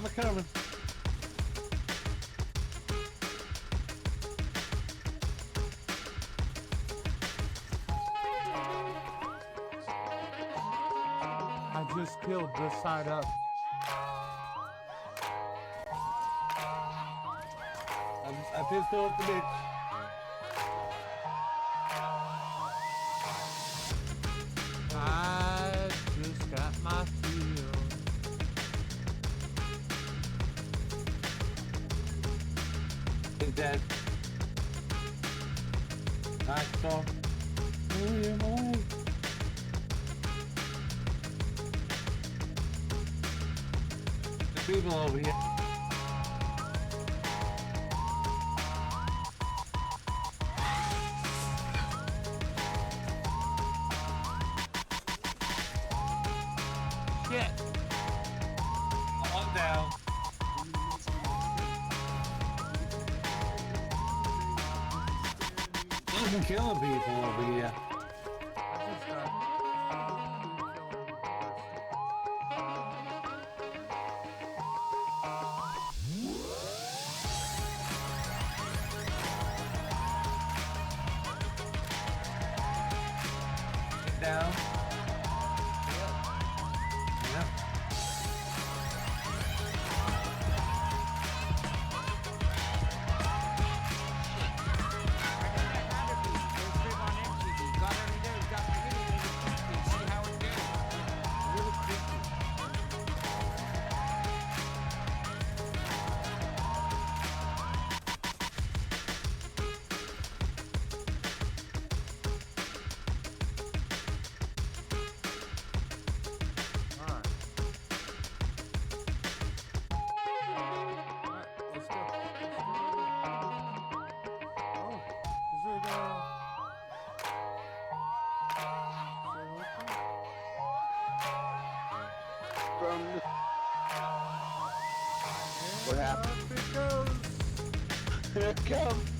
I'm coming. I just killed this side up. I pistol up the bitch. I just got my fill. He's dead. Nice dog. Oh, you're my way. The people over here. Shit. One down. Looking killing people over here. I just got Get down. Yep. What happened? It goes. Here it comes.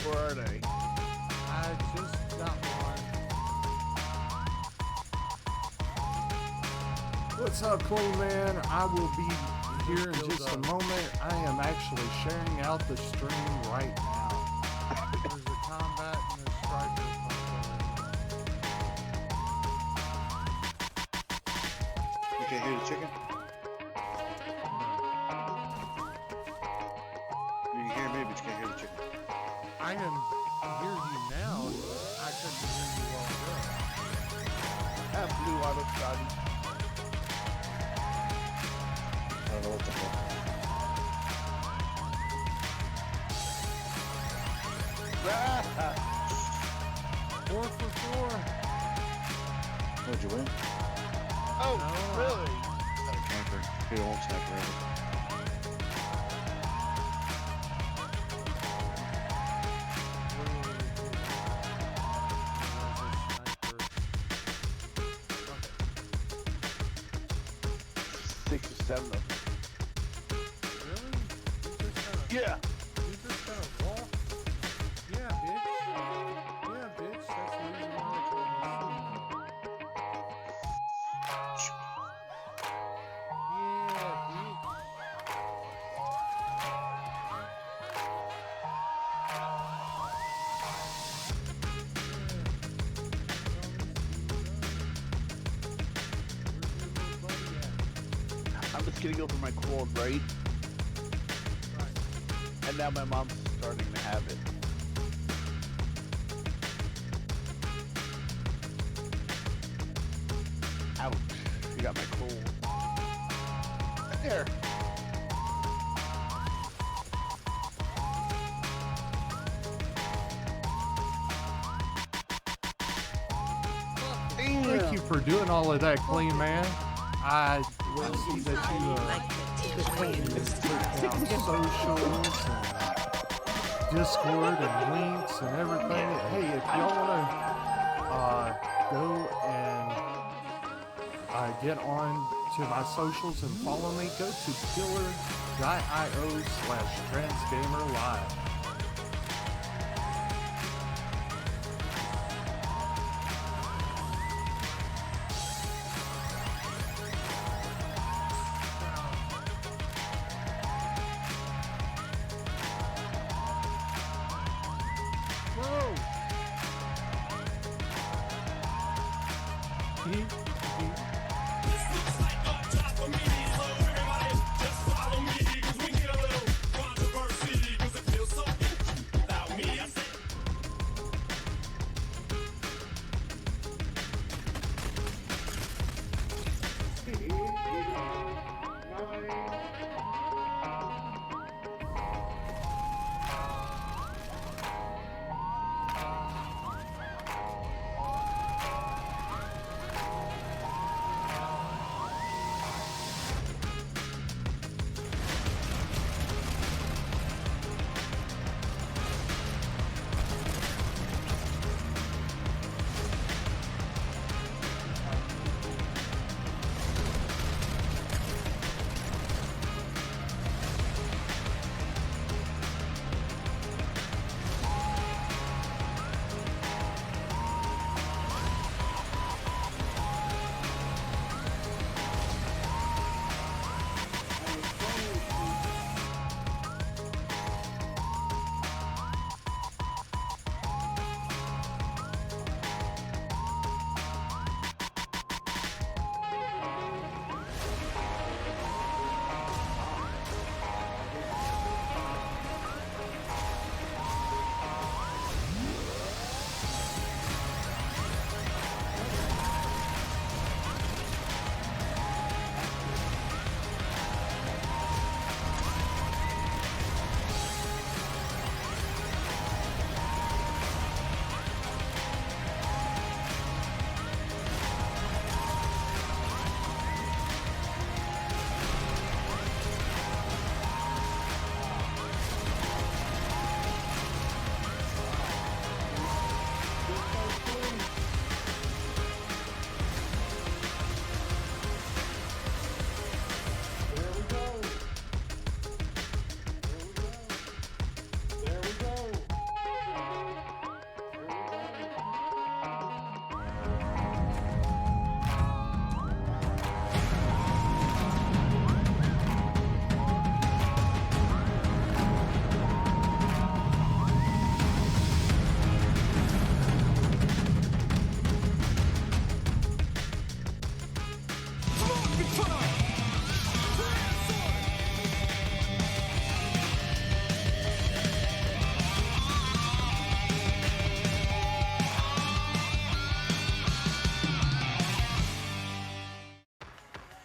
Where are they? I just got one. What's up, Clean Man? I will be here in just a moment. I am actually sharing out the stream right now. There's a combat and a striker. You can't hear the chicken? You can hear me, but you can't hear the chicken. I can hear you now. I couldn't hear you all ago. Have blue auto Scotty. I don't know what the fuck. Ah! 4 for 4. What'd you win? Oh, No. really? Got a camper. He don't sniper ever. Six or seven of them. Really? You just gotta, Yeah. you just gotta walk? Yeah, bitch. Yeah, bitch. That's the reason why I told you to Yeah, bitch. I'm just gonna go for my quad, right? And now my mom's starting to have it. Ouch. You got my cold. There. Thank you for doing all of that, Clean Man. I will see that you take down socials and Discord and links and everything. Hey, if y'all want to go and get on to my socials and follow me, go to killer.io/transgamerlive. Whoa!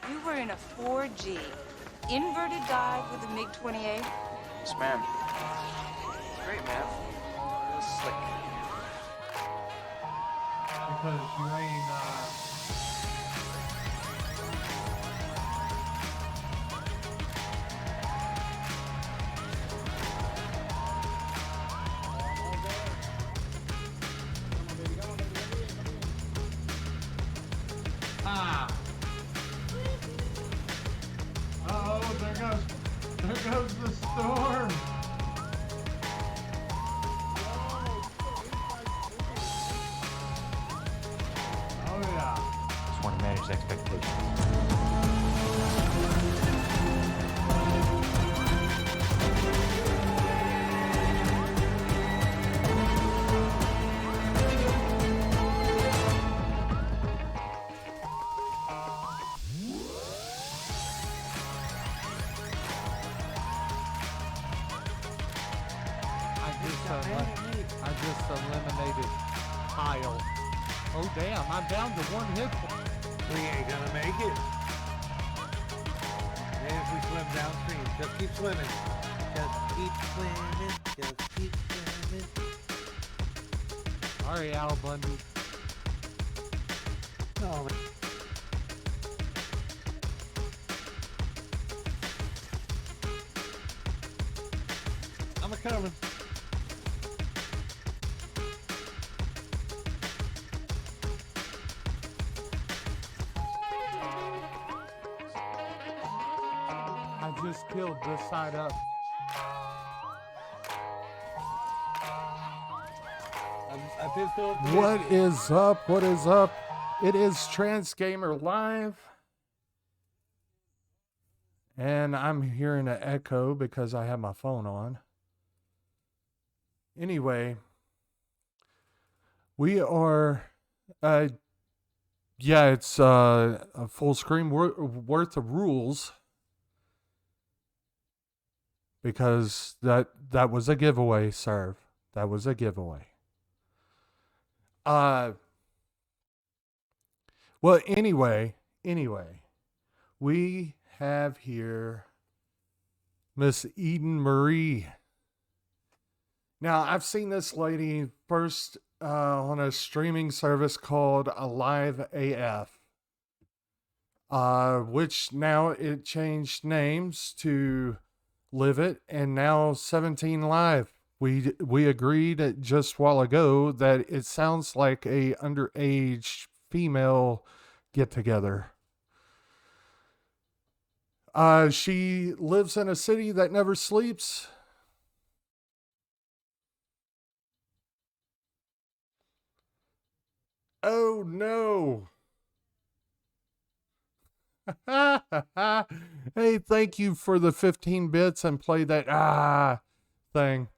You were in a 4G. Inverted dive with a MiG-28? Yes, ma'am. It's great, man. Real slick. Because you ain't, Uh-oh, there goes the storm. Oh yeah. Just want to manage expectations. I just eliminated Kyle. Oh damn, I'm down to 1 hit point. We ain't gonna make it. And if we swim downstream, just keep swimming. Just keep swimming. Just keep swimming. Sorry, Al Bundy. No, I'm a-coming. killed this side up. I pistol. What is up? What is up? It is Trans Gamer Live. And I'm hearing an echo because I have my phone on. Anyway, we are, it's a full screen worth of rules because that was a giveaway, sir. That was a giveaway. Well, anyway, we have here Miss Eden Marie. Now, I've seen this lady first on a streaming service called Alive AF, which now it changed names to Live It, and now 17 Live. We agreed just a while ago that it sounds like a underage female get-together. She lives in a city that never sleeps. Oh no. Hey, thank you for the 15 bits and play that thing.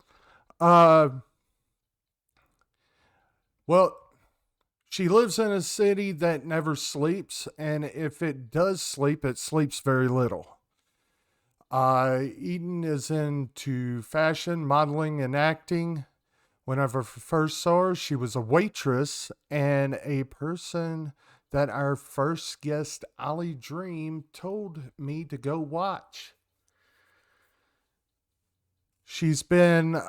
Well, she lives in a city that never sleeps, and if it does sleep, it sleeps very little. Eden is into fashion, modeling, and acting. Whenever I first saw her, she was a waitress and a person that our first guest, Ollie Dream, told me to go watch. She's been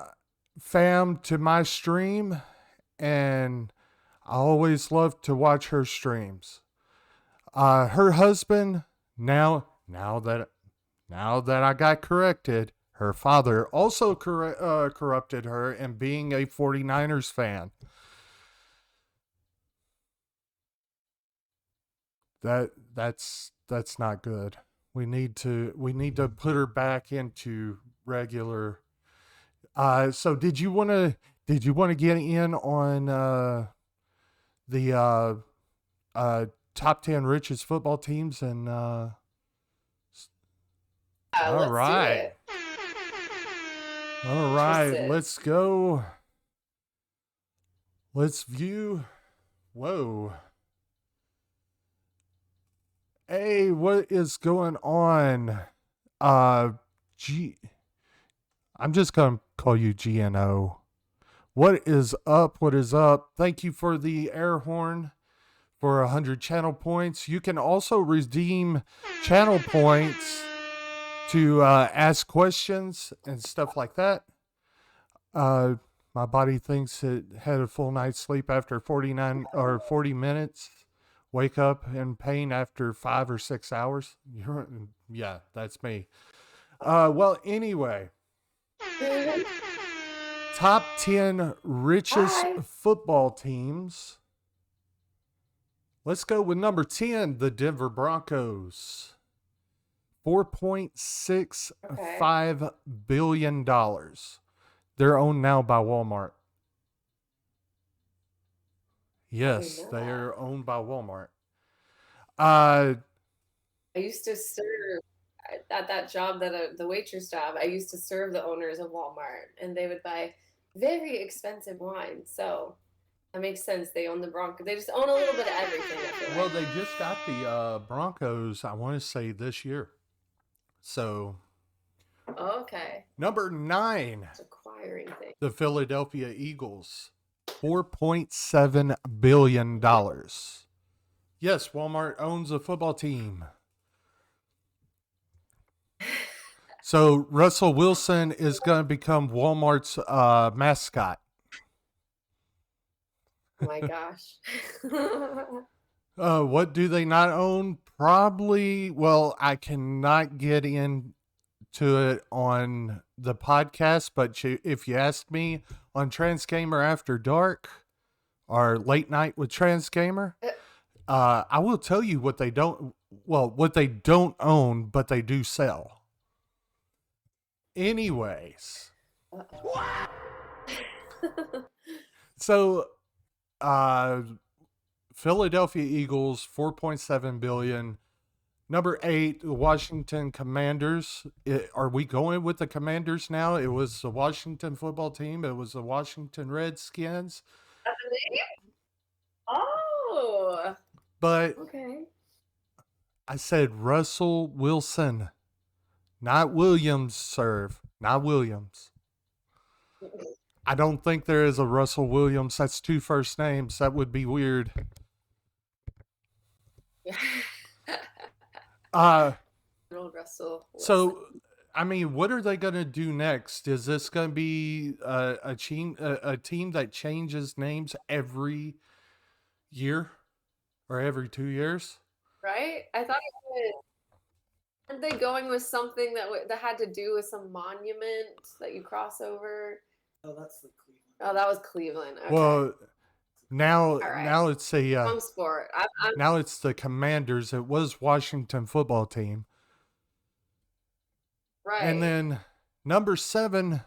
fam to my stream, and I always love to watch her streams. Her husband, now that I got corrected, her father also corrupted her in being a 49ers fan. That's not good. We need to put her back into regular. So did you want to get in on the top 10 richest football teams and all right. All right, let's go. Let's view. Whoa. Hey, what is going on? I'm just going to call you GNO. What is up? What is up? Thank you for the air horn for 100 channel points. You can also redeem channel points to ask questions and stuff like that. My body thinks it had a full night's sleep after 49 or 40 minutes. Wake up in pain after 5 or 6 hours. Yeah, that's me. Well, anyway. Top 10 richest football teams. Let's go with number 10, the Denver Broncos. $4.65 billion. They're owned now by Walmart. Yes, they are owned by Walmart. I used to serve at that job, the waitress job. I used to serve the owners of Walmart, and they would buy very expensive wine. So that makes sense. They own the Broncos. They just own a little bit of everything. I feel Well, like. they just got the Broncos, I want to say, this year. So, Okay. number 9, It's acquiring things. the Philadelphia Eagles. $4.7 billion. Yes, Walmart owns a football team. So Russell Wilson is going to become Walmart's mascot. Oh my gosh. What do they not own? Probably, well, I cannot get into it on the podcast, but if you ask me on Trans Gamer After Dark or Late Night with Trans Gamer, I will tell you what they don't own, but they do sell. Anyways, Uh-oh. so Philadelphia Eagles 4.7 billion. Number 8, the Washington Commanders. Are we going with the Commanders now? It was the Washington football team. It was the Washington Redskins. That's the name? Oh, But okay. I said Russell Wilson, not Williams, serve, not Williams. I don't think there is a Russell Williams. That's 2 first names. That would be weird. Old Russell. So, I mean, what are they going to do next? Is this going to be a team that changes names every year or every 2 years? Right? I thought it was. Aren't they going with something that had to do with some monument that you cross over? Oh, that's the Cleveland. Oh, that was Cleveland. Okay. Well, now right. now it's Some sport. now it's the Commanders. It was Washington football team. Right. And then number 7,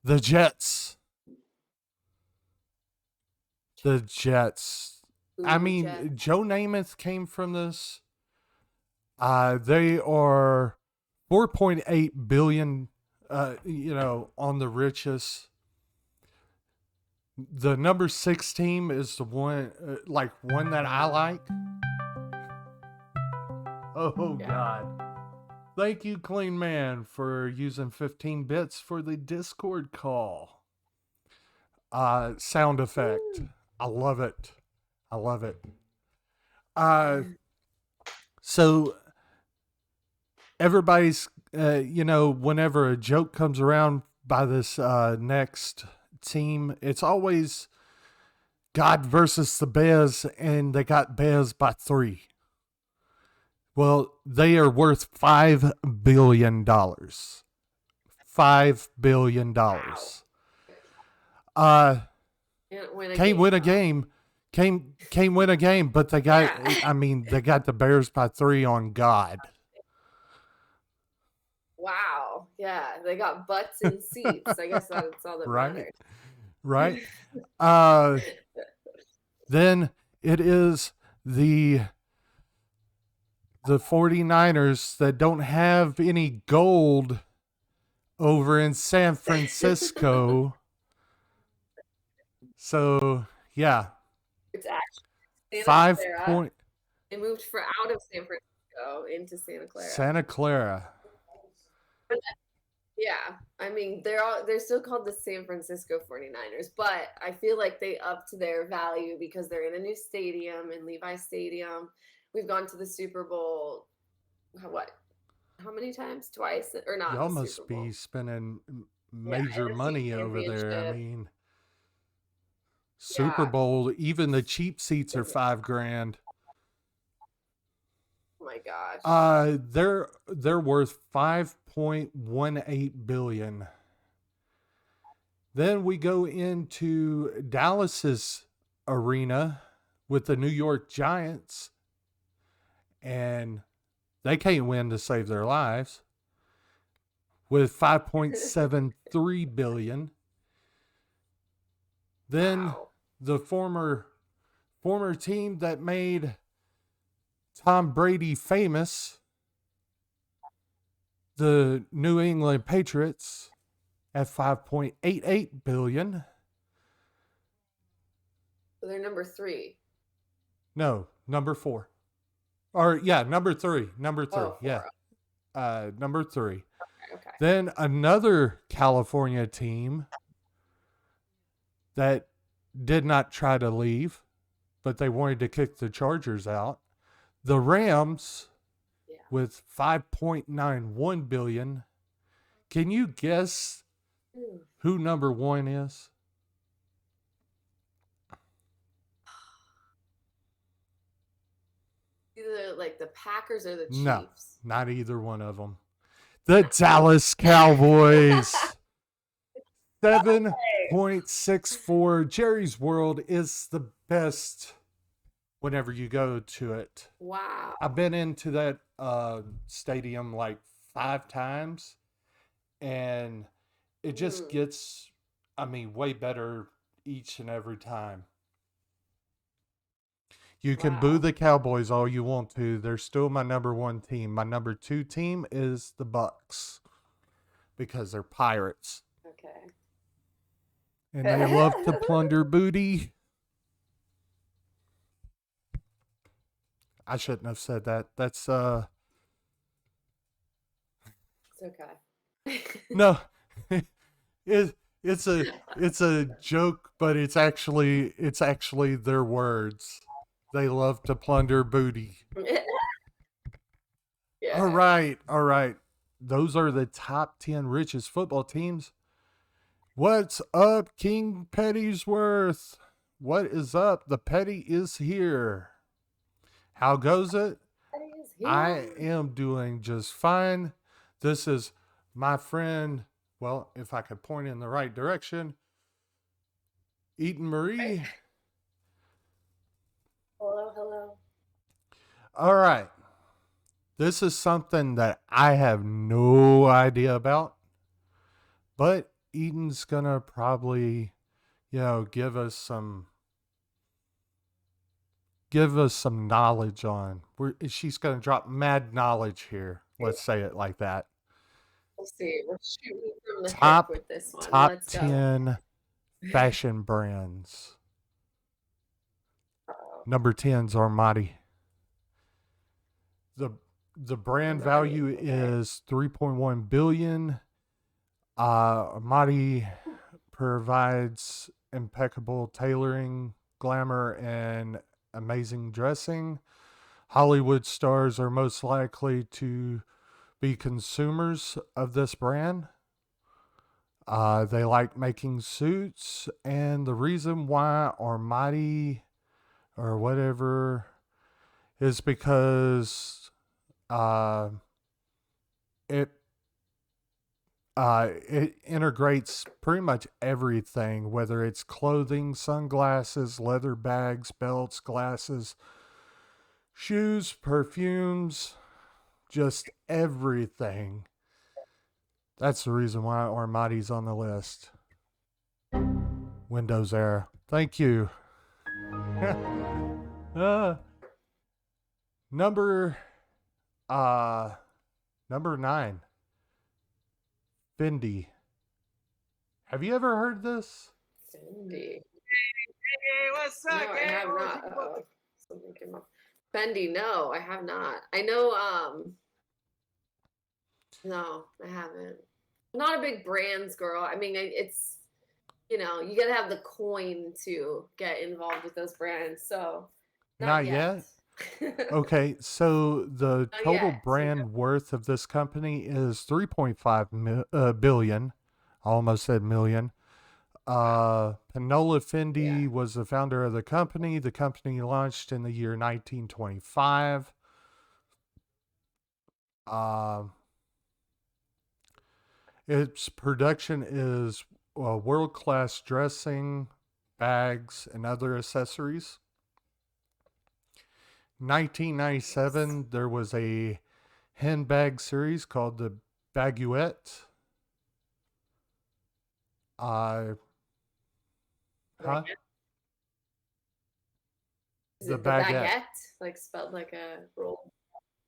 the Jets. The Jets. I Ooh, mean, Jets. Joe Namath came from this. They are 4.8 billion, on the richest. The number 6 team is the one that I like. Oh, Yeah. God. Thank you, Clean Man, for using 15 bits for the Discord call. Sound effect. I love it. I love it. So everybody's, whenever a joke comes around by this next team, it's always God versus the Bears, and they got Bears by 3. Well, they are worth $5 billion. $5 billion. Can't win a game. Can't win a game, but they got, they got the Bears by 3 on God. Wow. Yeah, they got butts and seats. I guess that's all that matters. Right. Then it is the 49ers that don't have any gold over in San Francisco. So, yeah. It's actually 5 Clara. point. They moved out of San Francisco into Santa Clara. Santa Clara. Yeah, I mean they're still called the San Francisco 49ers, but I feel like they upped their value because they're in a new stadium, in Levi Stadium. We've gone to the Super Bowl. How many times? Twice or not? Y'all must be spending major money over there. I mean, Super Bowl, even the cheap seats are $5,000. Oh my gosh. They're worth 5.18 billion. Then we go into Dallas's arena with the New York Giants, and they can't win to save their lives with 5.73 billion. Then the former team that made Tom Brady famous, the New England Patriots, at 5.88 billion. So they're number 3. No, number 4. Or number 3. Number 3. Oh, yeah. Number 3. Okay. Then another California team that did not try to leave, but they wanted to kick the Chargers out. The Rams, with 5.91 billion. Can you guess who number 1 is? Either like the Packers or the Chiefs. No, not either one of them. The Dallas Cowboys. 7.64. Jerry's World is the best whenever you go to it. Wow. I've been into that stadium like 5 times, and it just gets, I mean, way better each and every time. You can boo the Cowboys all you want to. They're still my number one team. My number two team is the Bucks because they're pirates Okay. and they love to plunder booty. I shouldn't have said that. That's It's okay. no. It's a joke, but it's actually their words. They love to plunder booty. Yeah. All right. Those are the top 10 richest football teams. What's up, King Petty'sworth? What is up? The Petty is here. How goes it? I am doing just fine. This is my friend, well, if I could point in the right direction, Eaton Marie. Hello. All right. This is something that I have no idea about, but Eaton's gonna probably, give us some knowledge on. She's gonna drop mad knowledge here. Let's say it like that. We'll see. We're shooting from the Top hip with this one. top Let's go. 10 fashion brands. Number 10's Armani. The brand value is $3.1 billion. Armani provides impeccable tailoring, glamour, and amazing dressing. Hollywood stars are most likely to be consumers of this brand. They like making suits, and the reason why Armani or whatever is because it integrates pretty much everything, whether it's clothing, sunglasses, leather bags, belts, glasses, shoes, perfumes, just everything. That's the reason why Armani's on the list. Windows era. Thank you. Number 9. Fendi. Have you ever heard this? Fendi. Hey, what's No, up, I have not. Uh-oh. Something came up. Fendi, no, I have not. I know, no, I haven't. I'm not a big brands girl. I mean, it's, you gotta have the coin to get involved with those brands. So, Not yet? Okay, so the Not total yet, brand worth of this company is 3.5 billion. I almost said million. Panola Fendi was the founder of the company. The company launched in the year 1925. Its production is world-class dressing, bags, and other accessories. 1997, there was a handbag series called the Baguette. Is The it the baguette, like spelled like a roll?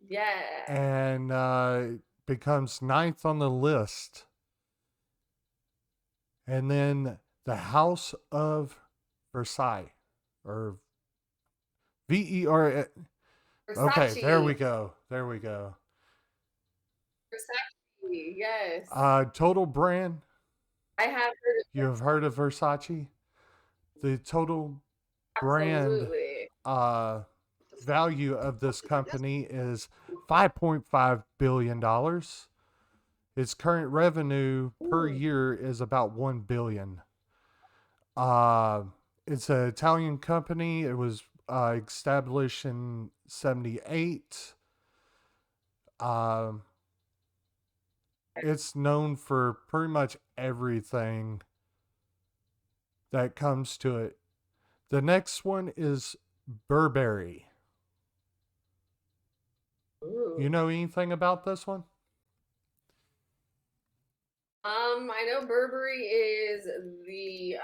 Yeah. And becomes 9th on the list. And then the House of Versailles, or VER. Okay, there we go. Versace, yes. Total brand. I have heard of You have heard of Versace? The total brand absolutely. value of this company is $5.5 billion. Its current revenue per year is about $1 billion. It's an Italian company. It was established in 1978. It's known for pretty much everything that comes to it. The next one is Burberry. Ooh. You know anything about this one? I know Burberry is they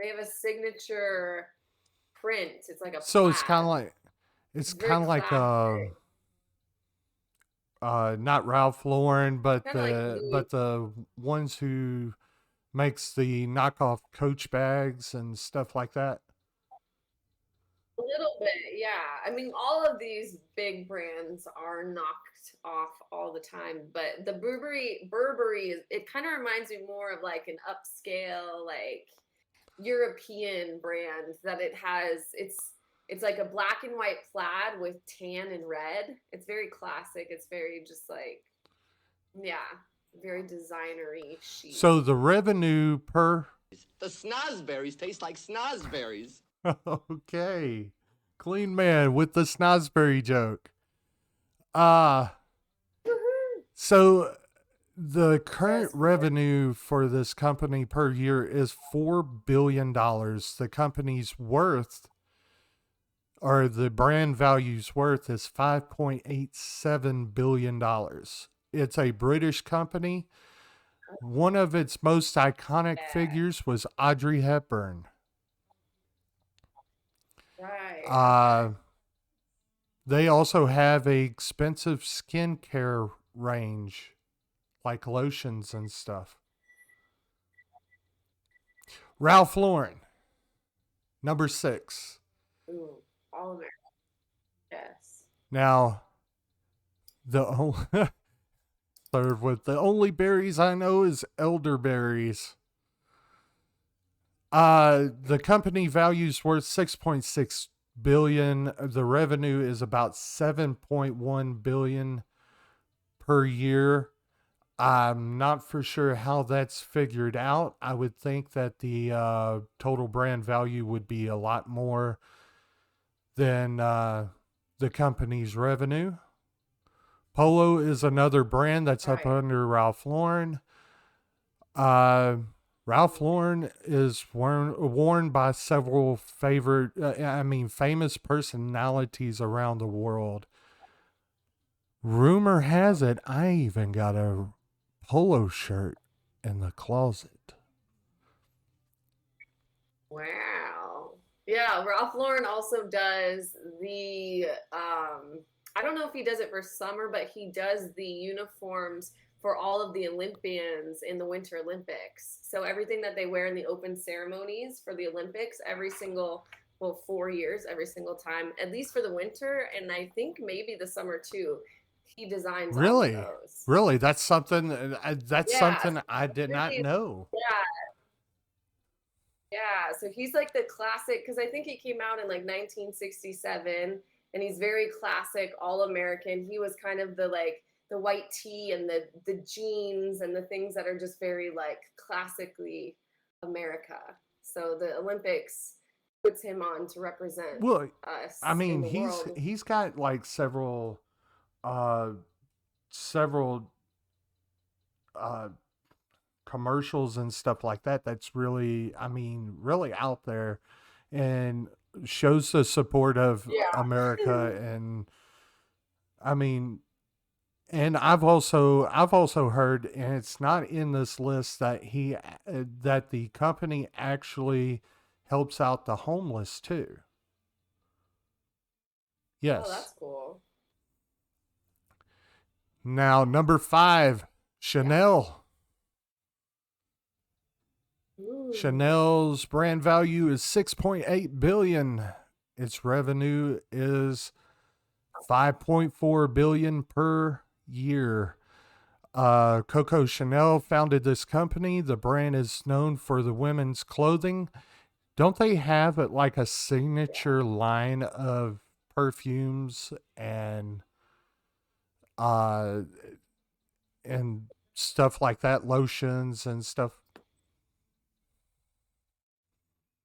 have a signature print. It's like a So it's kind of plaid. like it's Very kind of like classic. not Ralph Lauren, but Kinda like Louis. the ones who makes the knockoff Coach bags and stuff like that. A little bit, yeah. I mean, all of these big brands are knocked off all the time, but the Burberry it kind of reminds me more of like an upscale, like European brand that it's like a black and white plaid with tan and red. It's very classic. It's very just like, yeah, very designery chic. So the revenue per The snozberries taste like snozberries. okay, clean man with the snozberry joke. So the current Yes. revenue for this company per year is $4 billion. The company's worth, or the brand value's worth, is $5.87 billion. It's a British company. One of its most iconic figures was Audrey Hepburn. Right. They also have a expensive skincare range, like lotions and stuff. Ralph Lauren, number 6. Ooh, all American. Yes. Now, served with the only berries I know is elderberries. The company value's worth $6.6 billion. The revenue is about $7.1 billion per year. I'm not for sure how that's figured out. I would think that the total brand value would be a lot more than the company's revenue. Polo is another brand that's up Right. under Ralph Lauren. Ralph Lauren is worn by several famous personalities around the world. Rumor has it, I even got a polo shirt in the closet. Wow. Yeah, Ralph Lauren also does the I don't know if he does it for summer, but he does the uniforms for all of the Olympians in the Winter Olympics. So everything that they wear in the open ceremonies for the Olympics, every single 4 years, every single time, at least for the winter, and I think maybe the summer too. He designs all Really? of those. Really? That's something Yeah, something I did not really- know. Yeah, so he's like the classic, because I think he came out in like 1967, and he's very classic, all American. He was kind of the white tee and the jeans and the things that are just very like classically America. So the Olympics puts him on to represent Well, us. I mean, in the world. he's got like several commercials and stuff like that. That's really, I mean, really out there, and shows the support of America. And I mean, and I've also heard, and it's not in this list, that that the company actually helps out the homeless too. Yes. Oh, that's cool. Now, number 5, Chanel. Ooh. Chanel's brand value is $6.8 billion. Its revenue is $5.4 billion per year. Coco Chanel founded this company. The brand is known for the women's clothing. Don't they have like a signature line of perfumes and stuff like that, lotions and stuff?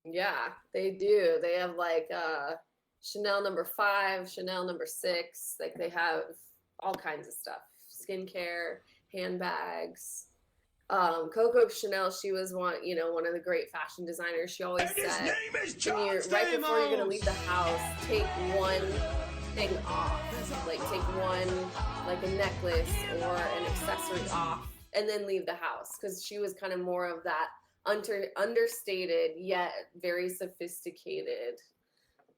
Yeah, they do. They have like Chanel number 5, Chanel number 6. Like they have all kinds of stuff. Skincare, handbags. Coco Chanel, she was one of the great fashion designers. She always said, right before you're gonna leave the house, take one thing off. Like take one, like a necklace or an accessory off and then leave the house, because she was kind of more of that understated yet very sophisticated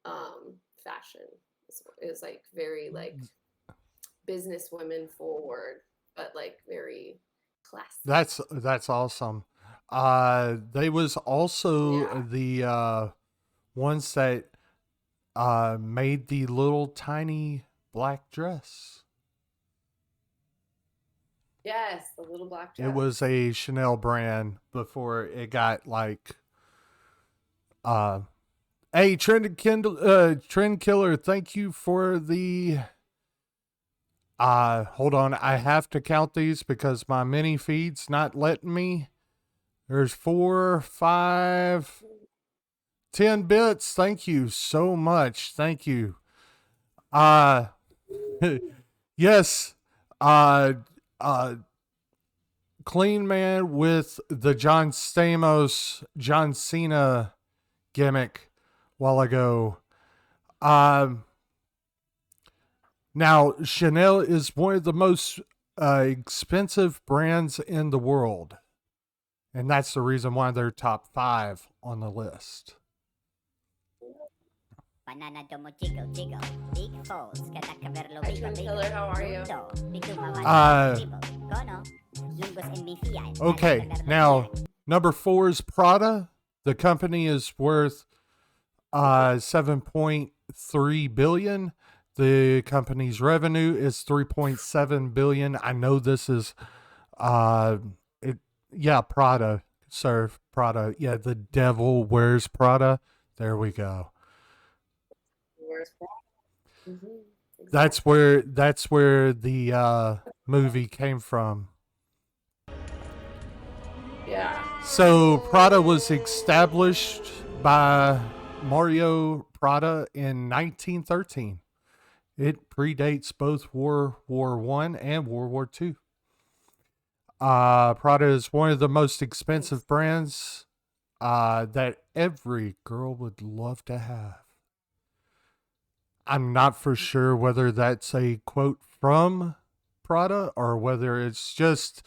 fashion. Is like very like businesswomen forward, but like very classy. That's awesome. They was also the ones that made the little tiny black dress. Yes, the little black dress. It was a Chanel brand before it got like hey, Trend Killer, thank you for the hold on, I have to count these because my mini feed's not letting me. There's 4, 5, 10 bits. Thank you so much. Thank you. Yes. Clean Man with the John Stamos, John Cena gimmick while ago. Now, Chanel is one of the most expensive brands in the world. And that's the reason why they're top 5 on the list. Hi, Twin Killer, how are you? Okay, now, number 4 is Prada. The company is worth 7.3 billion. The company's revenue is 3.7 billion. I know this is Prada, sir. Prada. Yeah, the devil wears Prada. There we go. Where's Prada? Exactly. That's where the movie came from. Yeah. So Prada was established by Mario Prada in 1913. It predates both World War I and World War II. Prada is one of the most expensive brands that every girl would love to have. I'm not for sure whether that's a quote from Prada or whether it's just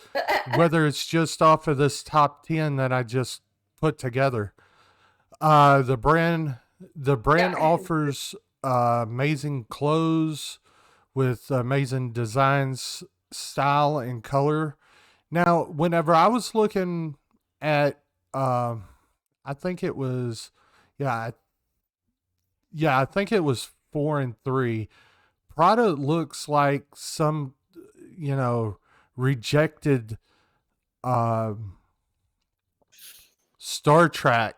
off of this top 10 that I just put together. The brand offers amazing clothes with amazing designs, style, and color. Now, whenever I was looking at, I think it was 4 and 3. Prada looks like some, rejected Star Trek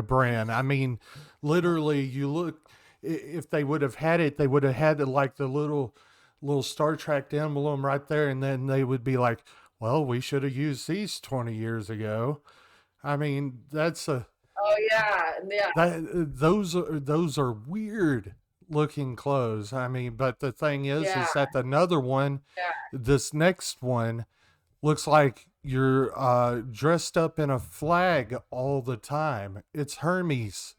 brand. I mean, literally, you look, if they would have had it, they would have had like the little Star Trek emblem right there, and then they would be like, well, we should have used these 20 years ago. I mean, that's a... Oh, yeah. Those are weird looking clothes. I mean, but the thing is that another one, this next one, looks like you're dressed up in a flag all the time. It's Hermes.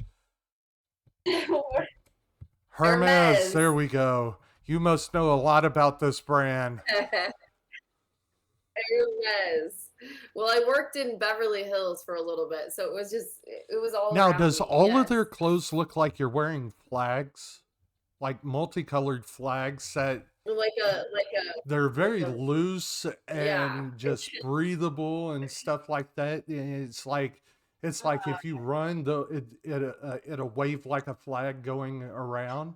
Hermes. There we go. You must know a lot about this brand. Hermes. Well, I worked in Beverly Hills for a little bit, so it was all. Now, does all of their clothes look like you're wearing flags, like multicolored flags that? They're very loose and just breathable and stuff like that. And it's like if you run, it'll wave like a flag going around.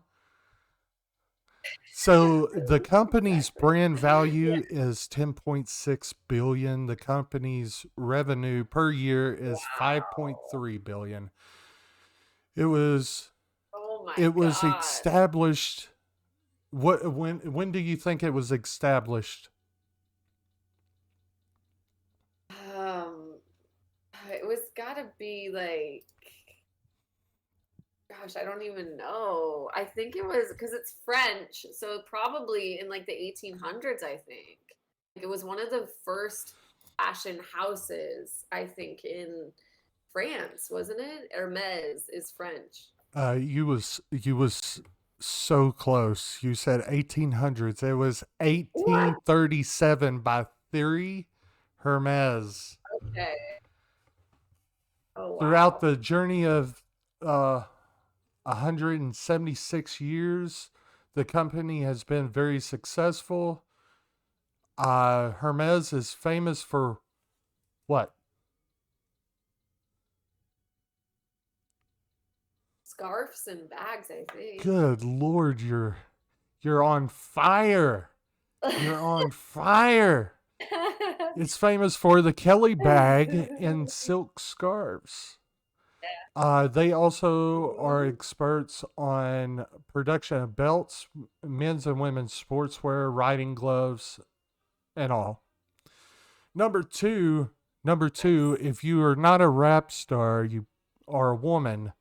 So the company's brand value is 10.6 billion. The company's revenue per year is 5.3 billion. It was established. When do you think it was established? It was gotta be like, gosh, I don't even know. I think it was because it's French, so probably in like the 1800s. I think it was one of the first fashion houses. I think in France, wasn't it? Hermes is French. You was so close. You said 1800s. It was 1837 by Thierry Hermes. Okay. Oh, wow. Throughout the journey of 176 years, the company has been very successful. Hermes is famous for what? Scarves and bags, I think. Good Lord, you're on fire. You're on fire. It's famous for the Kelly bag and silk scarves. They also are experts on production of belts, men's and women's sportswear, riding gloves, and all. Number two, if you are not a rap star, you are a woman,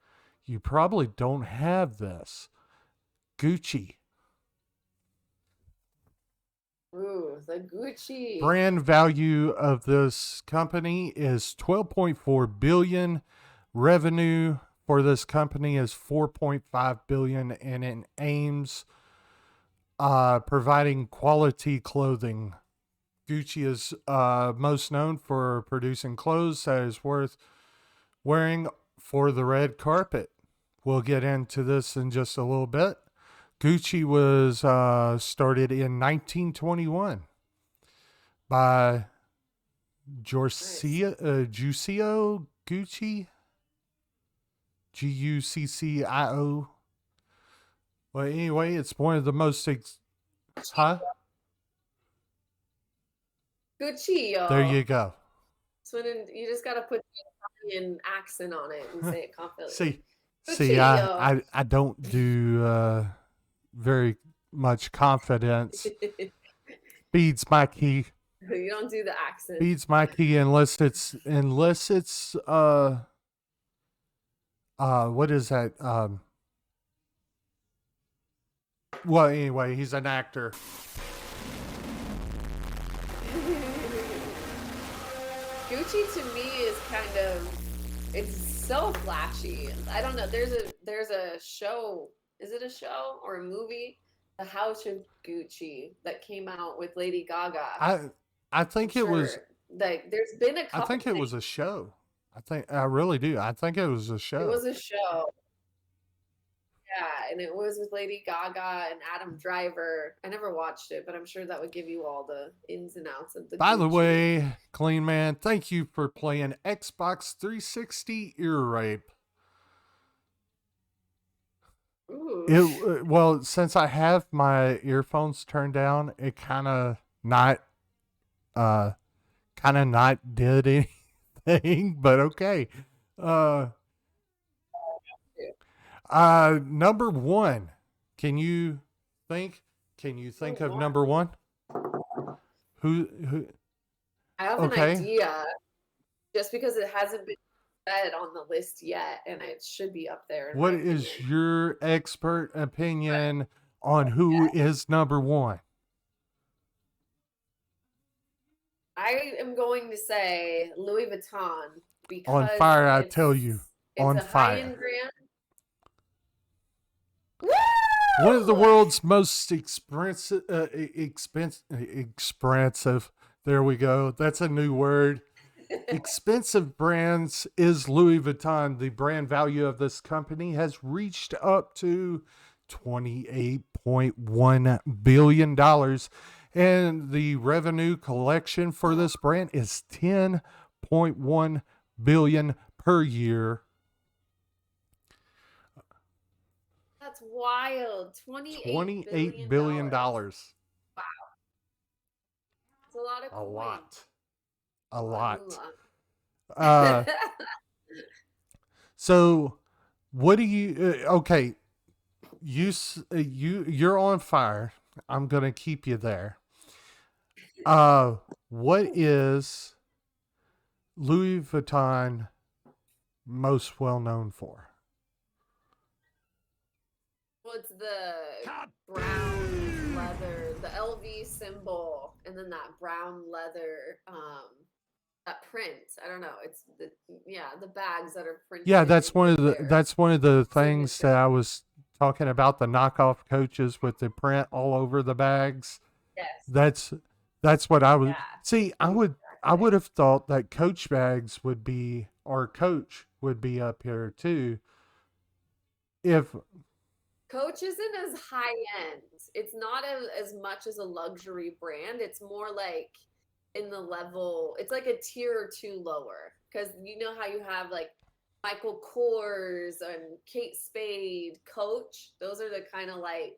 you probably don't have this. Gucci. Ooh, the Gucci. Brand value of this company is 12.4 billion. Revenue for this company is 4.5 billion, and it aims providing quality clothing. Gucci is most known for producing clothes that is worth wearing for the red carpet. We'll get into this in just a little bit. Gucci was started in 1921 by Giucio Gucci, Guccio. Well, anyway, it's one of the most Gucci, yo. There you go. So you just gotta put the Italian accent on it and say it confidently. See, I don't do very much confidence. Beats my key. You don't do the accent. Beats my key unless it's what is that? Well, anyway, he's an actor. Gucci to me is kind of, it's so flashy. I don't know. There's a show. Is it a show or a movie? The House of Gucci that came out with Lady Gaga. I think it was like there's been a couple. I think it was a show. I really do. I think it was a show. It was a show. Yeah, and it was with Lady Gaga and Adam Driver. I never watched it, but I'm sure that would give you all the ins and outs of the By the Gucci. way, Clean Man, thank you for playing Xbox 360 Ear Rape. Ooh. Well, since I have my earphones turned down, it kind of not did anything, but okay. Number one. Can you think of number one? Who I have an idea, just because it hasn't been said on the list yet, and it should be up there. What is your expert opinion on who is number one? I am going to say Louis Vuitton because On fire, I tell you. It's On a fire. high-end brand. One of the world's most expensive. There we go. That's a new word. Expensive brands is Louis Vuitton. The brand value of this company has reached up to $28.1 billion. And the revenue collection for this brand is $10.1 billion per year. That's wild. $28 billion. Wow. It's a lot of A coin. lot. Moolah. So what do you okay, you're on fire. I'm going to keep you there. What is Louis Vuitton most well known for? Well, it's the brown leather, the LV symbol, and then that brown leather, that print. I don't know. It's the bags that are printed. Yeah, that's one of there. the things that I was talking about the knockoff Coaches with the print all over the bags. Yes. That's what I would Yeah. see. I would have thought that Coach bags would be, or Coach would be up here too. If Coach isn't as high end. It's not as much as a luxury brand. It's more like in the level. It's like a tier or two lower, because you know how you have like Michael Kors and Kate Spade, Coach. Those are the kind of like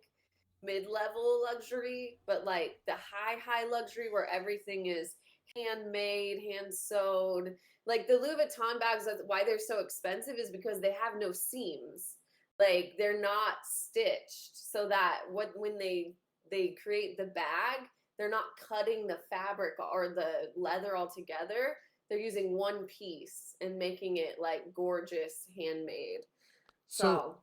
mid-level luxury, but like the high luxury where everything is handmade, hand sewed. Like the Louis Vuitton bags, that's why they're so expensive, is because they have no seams. Like they're not stitched, so that when they create the bag, they're not cutting the fabric or the leather all together. They're using one piece and making it like gorgeous handmade. So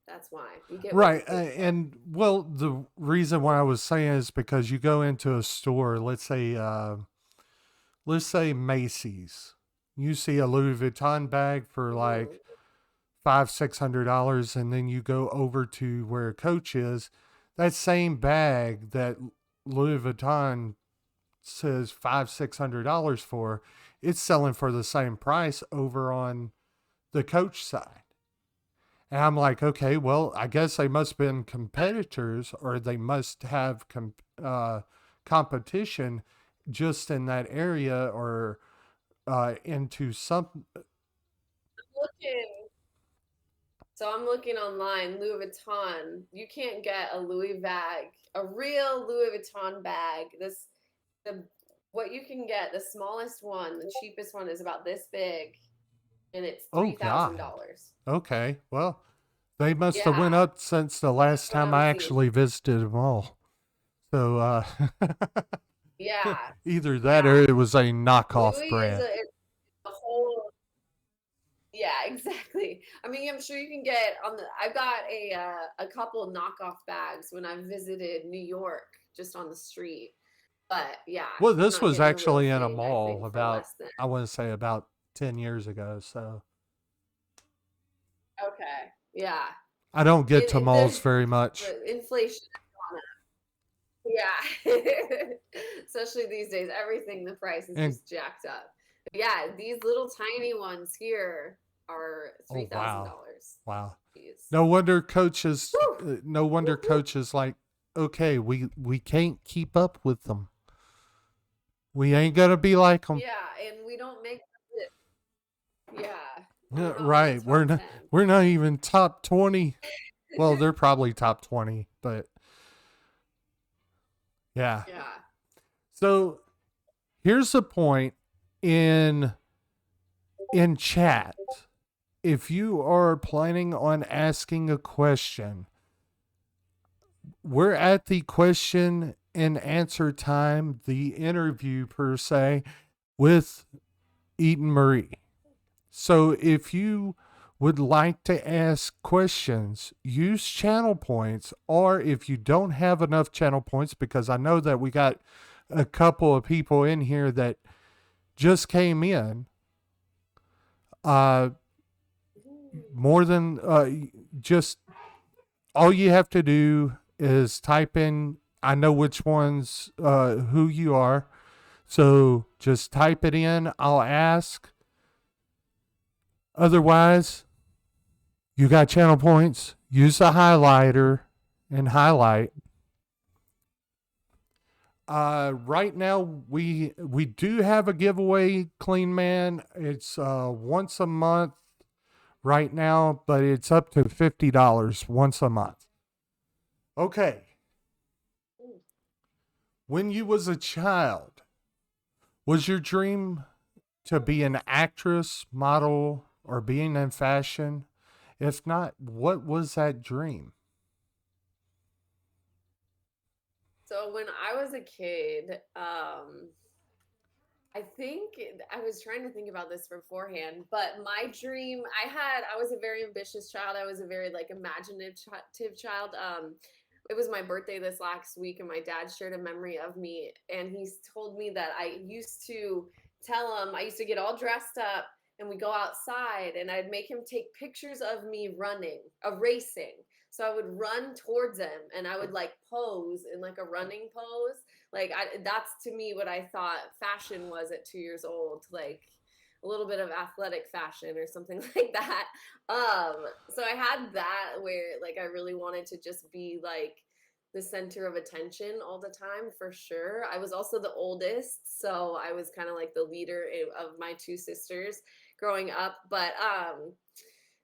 that's why you get right, and well, the reason why I was saying is because you go into a store, let's say Macy's, you see a Louis Vuitton bag for like $500-$600, and then you go over to where Coach is, that same bag that Louis Vuitton says $500-$600 for, it's selling for the same price over on the Coach side. And I'm like, okay, well, I guess they must have been competitors, or they must have competition just in that area, or into some. I'm looking online, Louis Vuitton. You can't get a Louis bag, a real Louis Vuitton bag. What you can get, the smallest one, the cheapest one, is about this big, and it's $3,000. Okay, well, they must have went up since the last time I actually visited them all. So, yeah, either that or it was a knockoff Louis brand. is a whole. Yeah, exactly. I mean, I'm sure you can get I've got a couple knockoff bags when I visited New York, just on the street. But yeah. Well, this was actually in a mall about, I want to say about 10 years ago. So. Okay. Yeah. I don't get to malls very much. Inflation. Yeah. Especially these days, the price is just jacked up. But yeah, these little tiny ones here are $3,000. Wow. Jeez. No wonder coaches. No wonder coaches like, okay, we can't keep up with them. We ain't gonna be like them. Yeah, and we don't make it. Yeah, right. We're not even top 20. Well, they're probably top 20, but yeah. Yeah. So here's the point in chat. If you are planning on asking a question, we're at the question and answer time, the interview per se, with Eden Marie. So if you would like to ask questions, use channel points, or if you don't have enough channel points, because I know that we got a couple of people in here that just came in, more than just all you have to do is type in, I know which ones, who you are. So just type it in. I'll ask. Otherwise, you got channel points. Use the highlighter and highlight. Right now we do have a giveaway, Clean Man. It's once a month right now, but it's up to $50 once a month. Okay. When you was a child, was your dream to be an actress, model, or being in fashion? If not, what was that dream? So when I was a kid, I think I was trying to think about this beforehand, but my dream, I was a very ambitious child. I was a very imaginative child. It was my birthday this last week, and my dad shared a memory of me, and he told me that I used to get all dressed up, and we go outside, and I'd make him take pictures of me racing. So I would run towards him and I would like pose in like a running pose. Like that's to me what I thought fashion was at 2 years old, like a little bit of athletic fashion or something like that. So I had that where like I really wanted to just be like the center of attention all the time for sure. I was also the oldest, so I was kind of like the leader of my two sisters growing up. But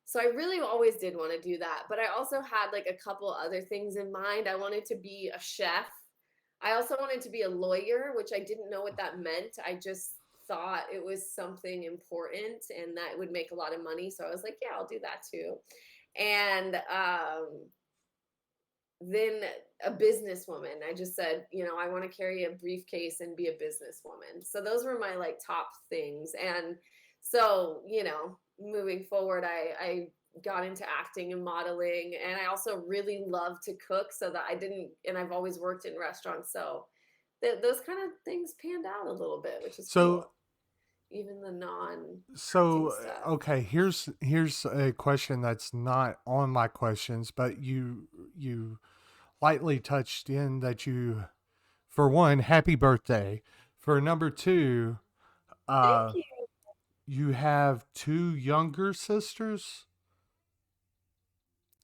so I really always did want to do that. But I also had like a couple other things in mind. I wanted to be a chef. I also wanted to be a lawyer, which I didn't know what that meant. I just thought it was something important and that would make a lot of money. So I was like, yeah, I'll do that too. And then a businesswoman. I just said, you know, I want to carry a briefcase and be a businesswoman. So those were my like top things. And so, you know, moving forward, I got into acting and modeling, and I also really love to cook, so that and I've always worked in restaurants, so those kind of things panned out a little bit, which is cool. Even the stuff. Okay, here's a question that's not on my questions, but you lightly touched in that you, for one, happy birthday. For number two, thank you. You have two younger sisters?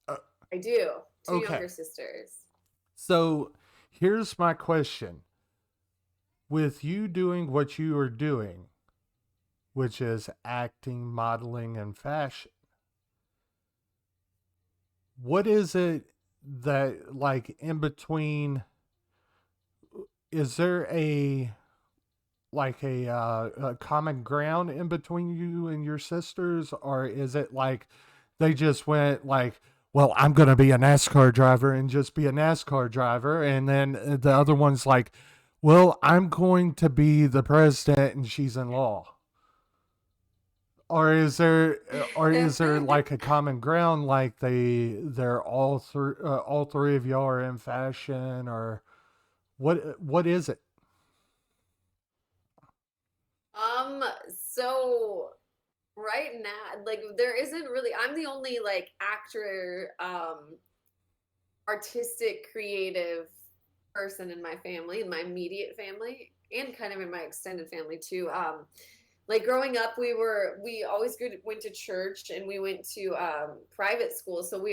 I do. Two younger sisters. So here's my question. With you doing what you are doing, which is acting, modeling, and fashion, what is it that, like, in between, is there a common ground in between you and your sisters, or is it like they just went like, well, I'm going to be a NASCAR driver and just be a NASCAR driver, and then the other one's like, well, I'm going to be the president and she's in law? Or is there like a common ground, like they're all three of y'all are in fashion, or what is it? So right now, like, there isn't really, I'm the only like actor, artistic, creative person in my family, in my immediate family, and kind of in my extended family too. Like growing up, we always went to church, and we went to private school. So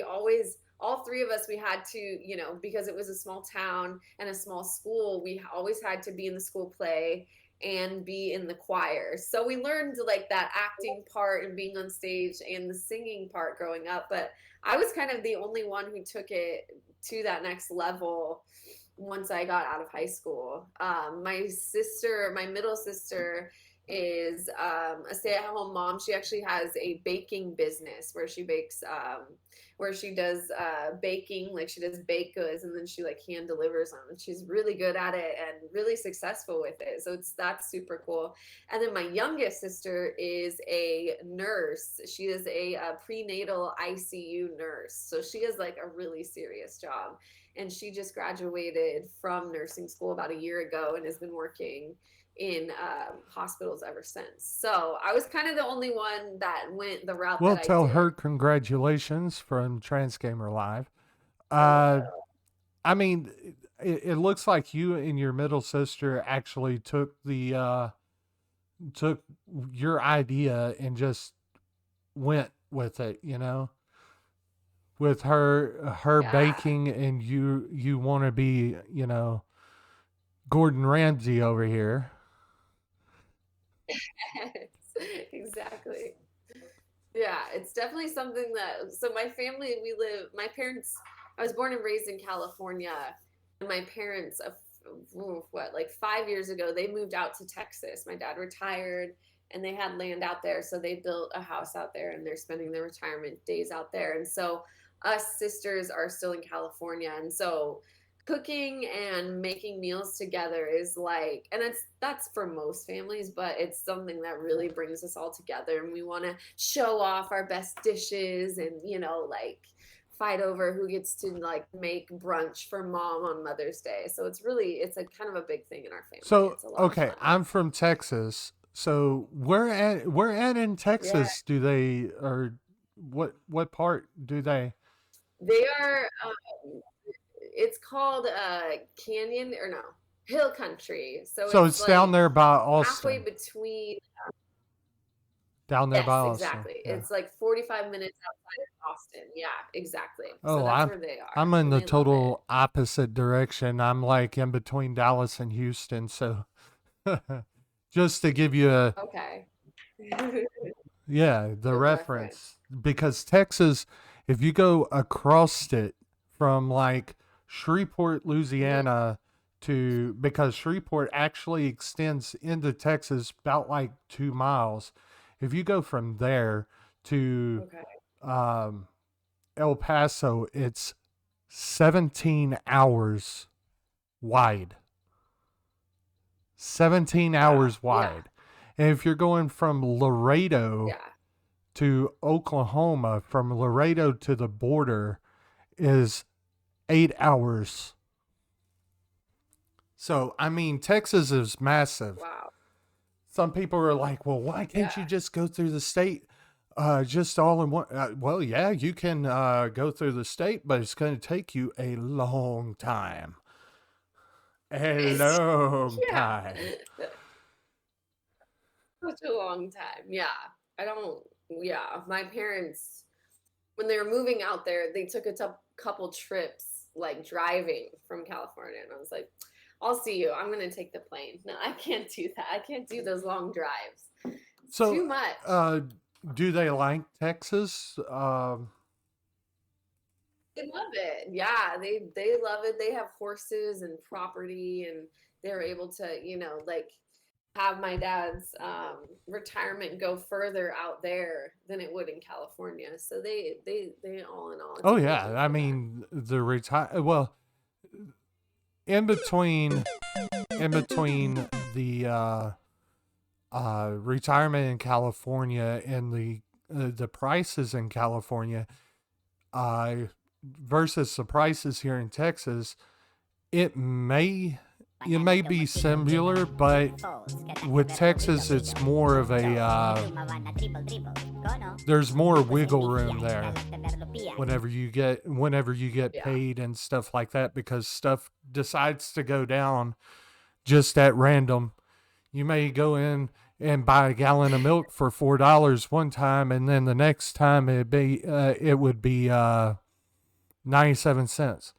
all three of us, we had to, you know, because it was a small town and a small school, we always had to be in the school play and be in the choir. So we learned like that acting part and being on stage and the singing part growing up. But I was kind of the only one who took it to that next level once I got out of high school. My middle sister is a stay-at-home mom. She actually has a baking business where she bakes, where she does baking, like she does baked goods, and then she like hand delivers them. And she's really good at it and really successful with it. So that's super cool. And then my youngest sister is a nurse. She is a prenatal ICU nurse. So she has like a really serious job. And she just graduated from nursing school about a year ago and has been working in hospitals ever since. So I was kind of the only one that went the route. We'll that tell I did. her congratulations from Transgamer Live. I mean, it looks like you and your middle sister actually took your idea and just went with it, you know, with her baking, and you want to be, you know, Gordon Ramsay over here. Exactly. Yeah, it's definitely something that, so my family, I was born and raised in California, and my parents, like 5 years ago, they moved out to Texas. My dad retired and they had land out there, so they built a house out there and they're spending their retirement days out there. And so us sisters are still in California, and so cooking and making meals together is like, and that's for most families, but it's something that really brings us all together, and we want to show off our best dishes and, you know, like fight over who gets to like make brunch for mom on Mother's Day. So it's a kind of a big thing in our family. So okay, I'm from Texas. So where at in Texas do they, or what part do they? They are. It's called Canyon or no Hill Country. So it's down like there by halfway Austin. between. Down there Yes, by Austin. exactly. Yeah. It's like 45 minutes outside of Austin. Yeah, exactly. Oh, So that's where they are. I'm in and the they love total opposite direction. I'm like in between Dallas and Houston. So just to give you it. Okay. the Good reference, because Texas, if you go across it from like Shreveport, Louisiana because Shreveport actually extends into Texas about like 2 miles. If you go from there to Okay. El Paso, it's 17 hours wide. 17 hours wide. And if you're going from Laredo Yeah. to Oklahoma, from Laredo to the border is 8 hours. So, I mean, Texas is massive. Wow. Some people are like, well, why can't you just go through the state just all in one? Well, yeah, you can go through the state, but it's going to take you a long time. A long time. Such a long time. Yeah. My parents, when they were moving out there, they took a couple trips, like driving from California. And I was like, I'll see you. I'm going to take the plane. No, I can't do that. I can't do those long drives. It's So, too much. do they like Texas? They love it. Yeah, they love it. They have horses and property, and they're able to, like have my dad's retirement go further out there than it would in California. So they all in all. it's Oh, amazing yeah. I for them. mean, well, in between the retirement in California and the prices in California versus the prices here in Texas, it may be similar, but with Texas it's more of a there's more wiggle room there whenever you get Yeah. paid and stuff like that, because stuff decides to go down just at random. You may go in and buy a gallon of milk for $4 one time, and then the next time it would be 97 cents.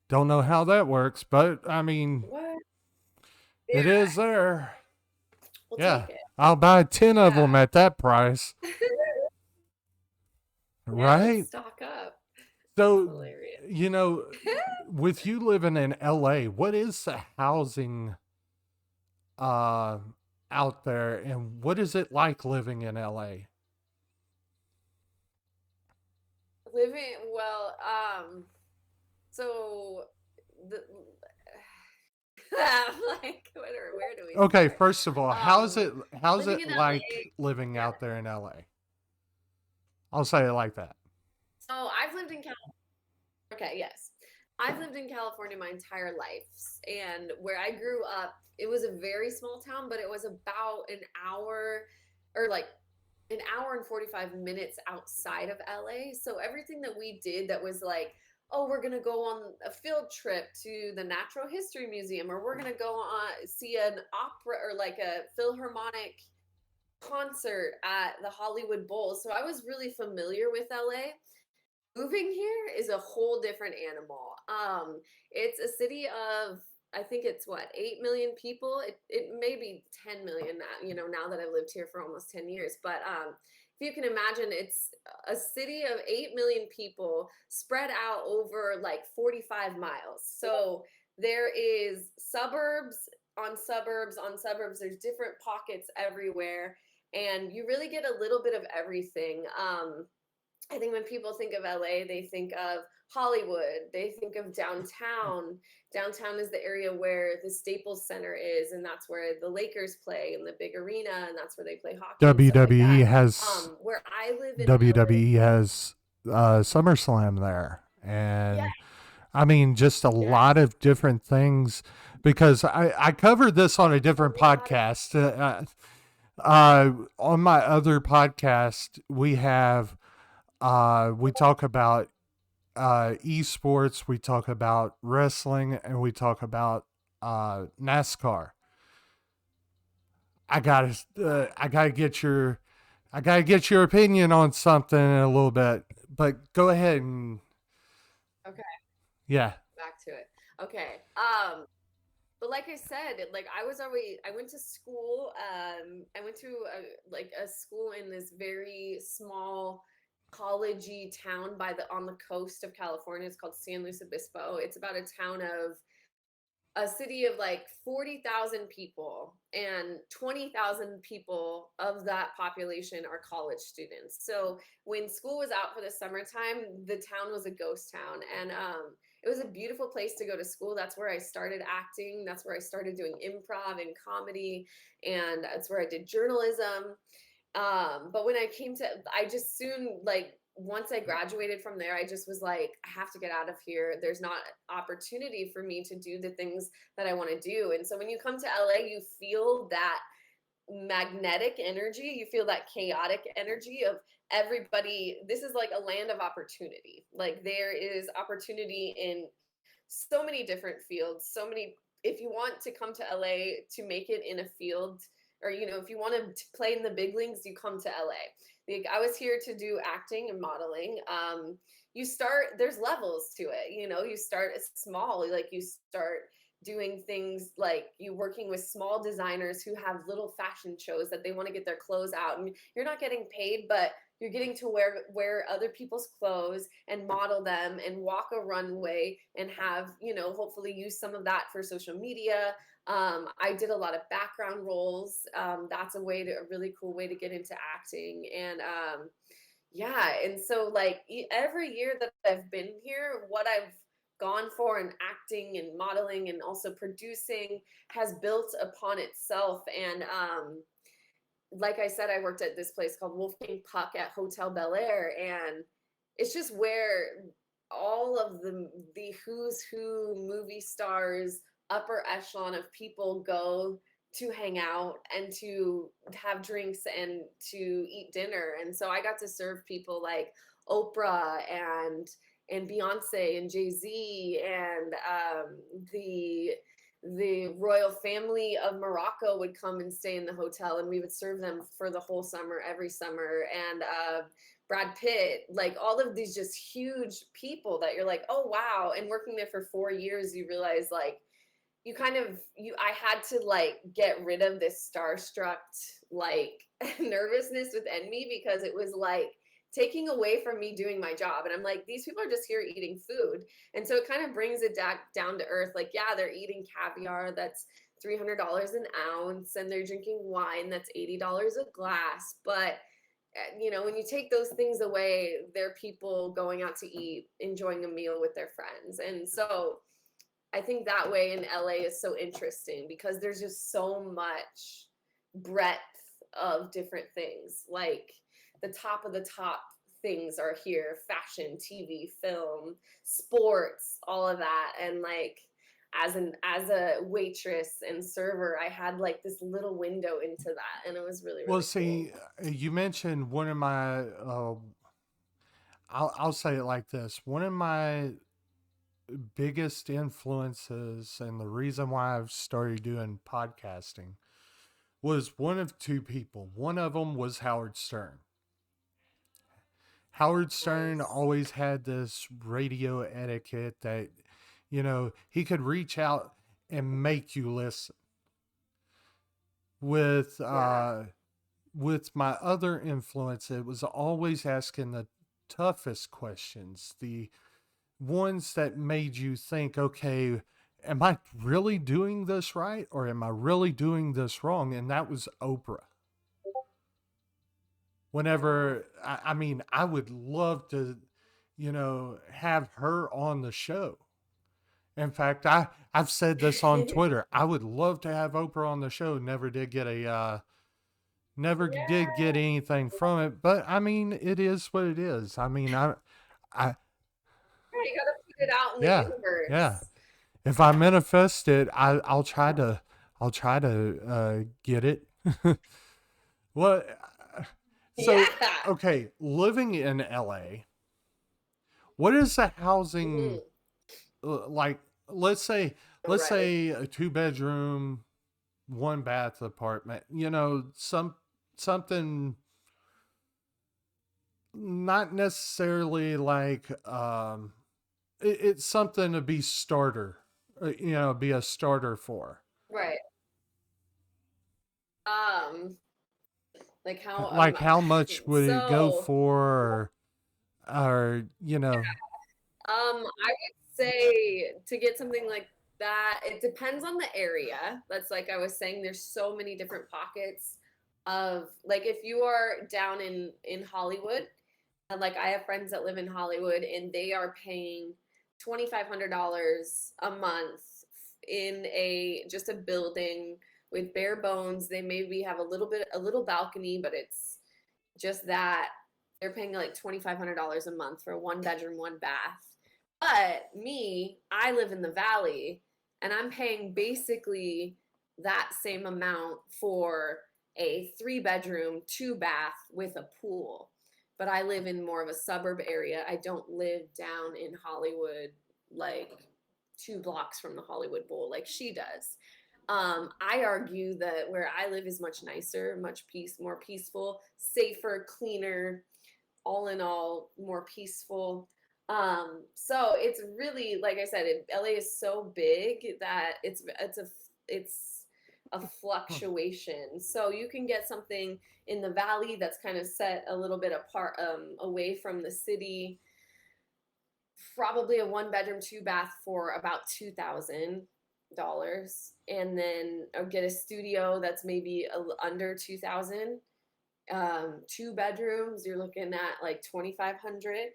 Don't know how that works, but I mean, What? it Yeah, is there. we'll Yeah, take it. I'll buy 10 of them Yeah. at that price, Yeah, right? let's stock up. So, Hilarious. with you living in LA, what is the housing out there, and what is it like living in LA? So the I'm like, where do we Okay, start? first of all, how's it Living in like LA. living Yeah. out there in LA? I'll say it like that. So I've lived in California. Okay, yes. I've lived in California my entire life. And where I grew up, it was a very small town, but it was about an hour or like an hour and 45 minutes outside of LA. So everything that we did that was like, oh, we're going to go on a field trip to the Natural History Museum, or we're going to go on see an opera or like a Philharmonic concert at the Hollywood Bowl. So I was really familiar with LA. Moving here is a whole different animal. It's a city of, I think it's what, 8 million people. It may be 10 million now, now that I've lived here for almost 10 years. But if you can imagine, it's a city of 8 million people spread out over like 45 miles. So there is suburbs on suburbs on suburbs. There's different pockets everywhere. And you really get a little bit of everything. I think when people think of LA, they think of Hollywood, they think of downtown. Downtown is the area where the Staples Center is, and that's where the Lakers play in the big arena, and that's where they play hockey. and stuff like WWE that. has Where I live in WWE has SummerSlam there, and Yeah. I mean just a lot of different things, because I covered this on a different podcast. On my other podcast, we talk about esports, we talk about wrestling, and we talk about NASCAR. I gotta get your opinion on something in a little bit, but go ahead and Okay. yeah. Back to it. Okay. But like I said, like I went to school. I went to a school in this very small collegey town on the coast of California. It's called San Luis Obispo. It's about a city of like 40,000 people, and 20,000 people of that population are college students. So when school was out for the summertime, the town was a ghost town. And it was a beautiful place to go to school. That's where I started acting. That's where I started doing improv and comedy. And that's where I did journalism. But when I just soon, like, once I graduated from there, I just was like, I have to get out of here. There's not opportunity for me to do the things that I want to do. And so when you come to LA, you feel that magnetic energy, you feel that chaotic energy of everybody. This is like a land of opportunity. Like there is opportunity in so many different fields, if you want to come to LA to make it in a field, or if you want to play in the big leagues, you come to LA. Like, I was here to do acting and modeling. There's levels to it. You start small, like you start doing things like you working with small designers who have little fashion shows that they want to get their clothes out, and you're not getting paid, but you're getting to wear other people's clothes and model them and walk a runway and have, hopefully use some of that for social media. I did a lot of background roles. That's a really cool way to get into acting. And yeah, and so like every year that I've been here, what I've gone for in acting and modeling and also producing has built upon itself. And like I said, I worked at this place called Wolfgang Puck at Hotel Bel Air, and it's just where all of the who's who movie stars, upper echelon of people go to hang out and to have drinks and to eat dinner. And so I got to serve people like Oprah and Beyonce and Jay-Z, and the royal family of Morocco would come and stay in the hotel, and we would serve them for the whole summer, every summer. And Brad Pitt, like all of these just huge people that you're like, oh wow. And working there for 4 years, you realize like I had to like get rid of this starstruck like nervousness within me, because it was like taking away from me doing my job. And I'm like, these people are just here eating food. And so it kind of brings it down to earth. Like, yeah, they're eating caviar that's $300 an ounce, and they're drinking wine that's $80 a glass. But, when you take those things away, they're people going out to eat, enjoying a meal with their friends. And so I think that way in LA is so interesting, because there's just so much breadth of different things. Like, the top of the top things are here: fashion, TV, film, sports, all of that. And like as a waitress and server, I had like this little window into that, and it was really, really see, cool. You mentioned one of my I'll say it like this. One of my biggest influences, and the reason why I've started doing podcasting, was one of two people. One of them was Howard Stern. Howard Stern always had this radio etiquette that, he could reach out and make you listen. With my other influence, it was always asking the toughest questions, the ones that made you think, okay, am I really doing this right, or am I really doing this wrong? And that was Oprah. Whenever, I would love to, have her on the show. In fact, I've said this on Twitter. I would love to have Oprah on the show. Never did get anything from it, but it is what it is. I you gotta put it out in the universe. Yeah. If I manifest it, I'll try to get it. So, okay, living in LA, what is the housing Mhm. like? Let's say Right. a 2-bedroom, 1-bath apartment. You know, something not necessarily like it's something to be starter. You know, be a starter for. Right. Um, like how Like how much would it go so for, or you know? I would say to get something like that, it depends on the area. That's like I was saying, there's so many different pockets of like if you are down in Hollywood, and like I have friends that live in Hollywood and they are paying $2,500 a month in a just a building with bare bones. They maybe have a little balcony, but it's just that. They're paying like $2,500 a month for a 1-bedroom, 1-bath. But me, I live in the valley and I'm paying basically that same amount for a 3-bedroom, 2-bath with a pool. But I live in more of a suburb area. I don't live down in Hollywood, like 2 blocks from the Hollywood Bowl, like she does. I argue that where I live is much nicer, more peaceful, safer, cleaner, all in all, more peaceful. So it's really, like I said, LA is so big that it's a fluctuation. So you can get something in the valley that's kind of set a little bit apart, away from the city. Probably a 1-bedroom, 2-bath for about $2,000, and then get a studio that's maybe under 2,000. 2 bedrooms, you're looking at like 2,500.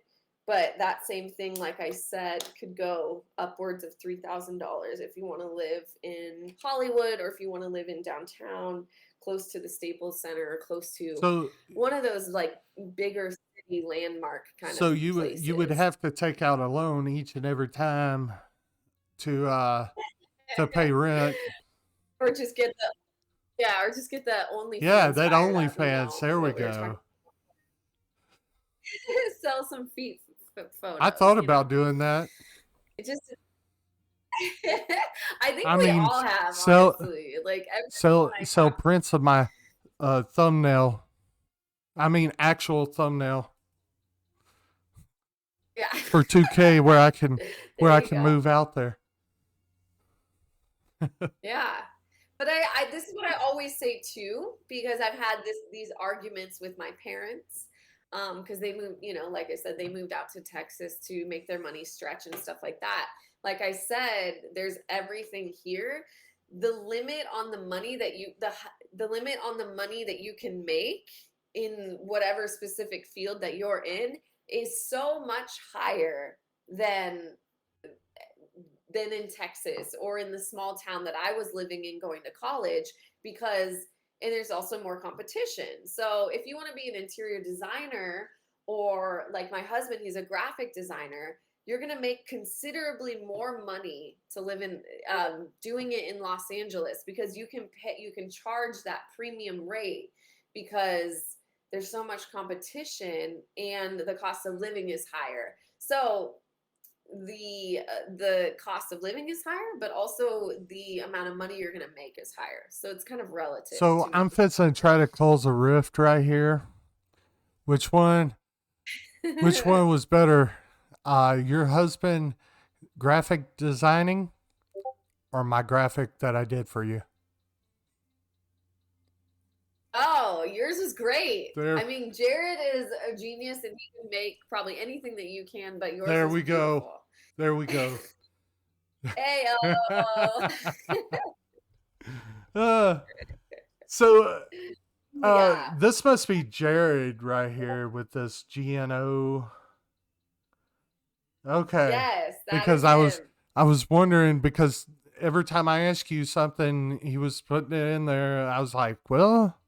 But that same thing, like I said, could go upwards of $3,000 if you want to live in Hollywood or if you want to live in downtown, close to the Staples Center or close to So one of those like bigger city landmark kind so of you would places. have to take out a loan each and every time to pay rent. Or just get or just get the OnlyFans Yeah, that hired out, OnlyFans. There we what we were talking go. sell some feet photos. I thought you know. about doing that. It just I think I we mean, all have, sell honestly. Like every sell time I sell talk, prints of my thumbnail. I mean, actual thumbnail yeah. for 2K where I can There you go. move out there. Yeah. But I this is what I always say too, because I've had these arguments with my parents. Because they moved, like I said, they moved out to Texas to make their money stretch and stuff like that. Like I said, there's everything here. The limit on the money that the limit on the money that you can make in whatever specific field that you're in is so much higher than in Texas or in the small town that I was living in going to college, and there's also more competition. So if you want to be an interior designer, or like my husband, he's a graphic designer, you're going to make considerably more money to live in doing it in Los Angeles, because you can charge that premium rate because there's so much competition and the cost of living is higher. So the cost of living is higher, but also the amount of money you're going to make is higher. So it's kind of relative. So to I'm me. fixing to try to close a rift right here. Which one was better? Your husband graphic designing or my graphic that I did for you? Oh, yours is great. There. I mean, Jared is a genius and he can make probably anything that you can, but yours There is we go. beautiful. There we go. Hey, so yeah. this must be Jared right here with this GNO. Okay. Yes, that because is I him. was wondering, because every time I ask you something, he was putting it in there. I was like, well,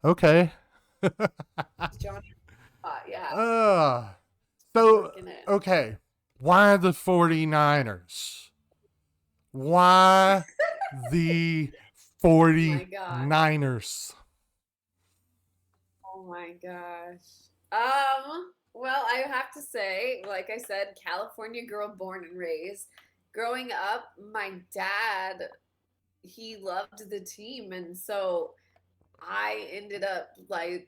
okay. Johnny, yeah. So, Working it. okay. Why the 49ers? Why the 49ers? Oh my gosh. Well, I have to say, like I said, California girl born and raised. Growing up, my dad, he loved the team, and so I ended up like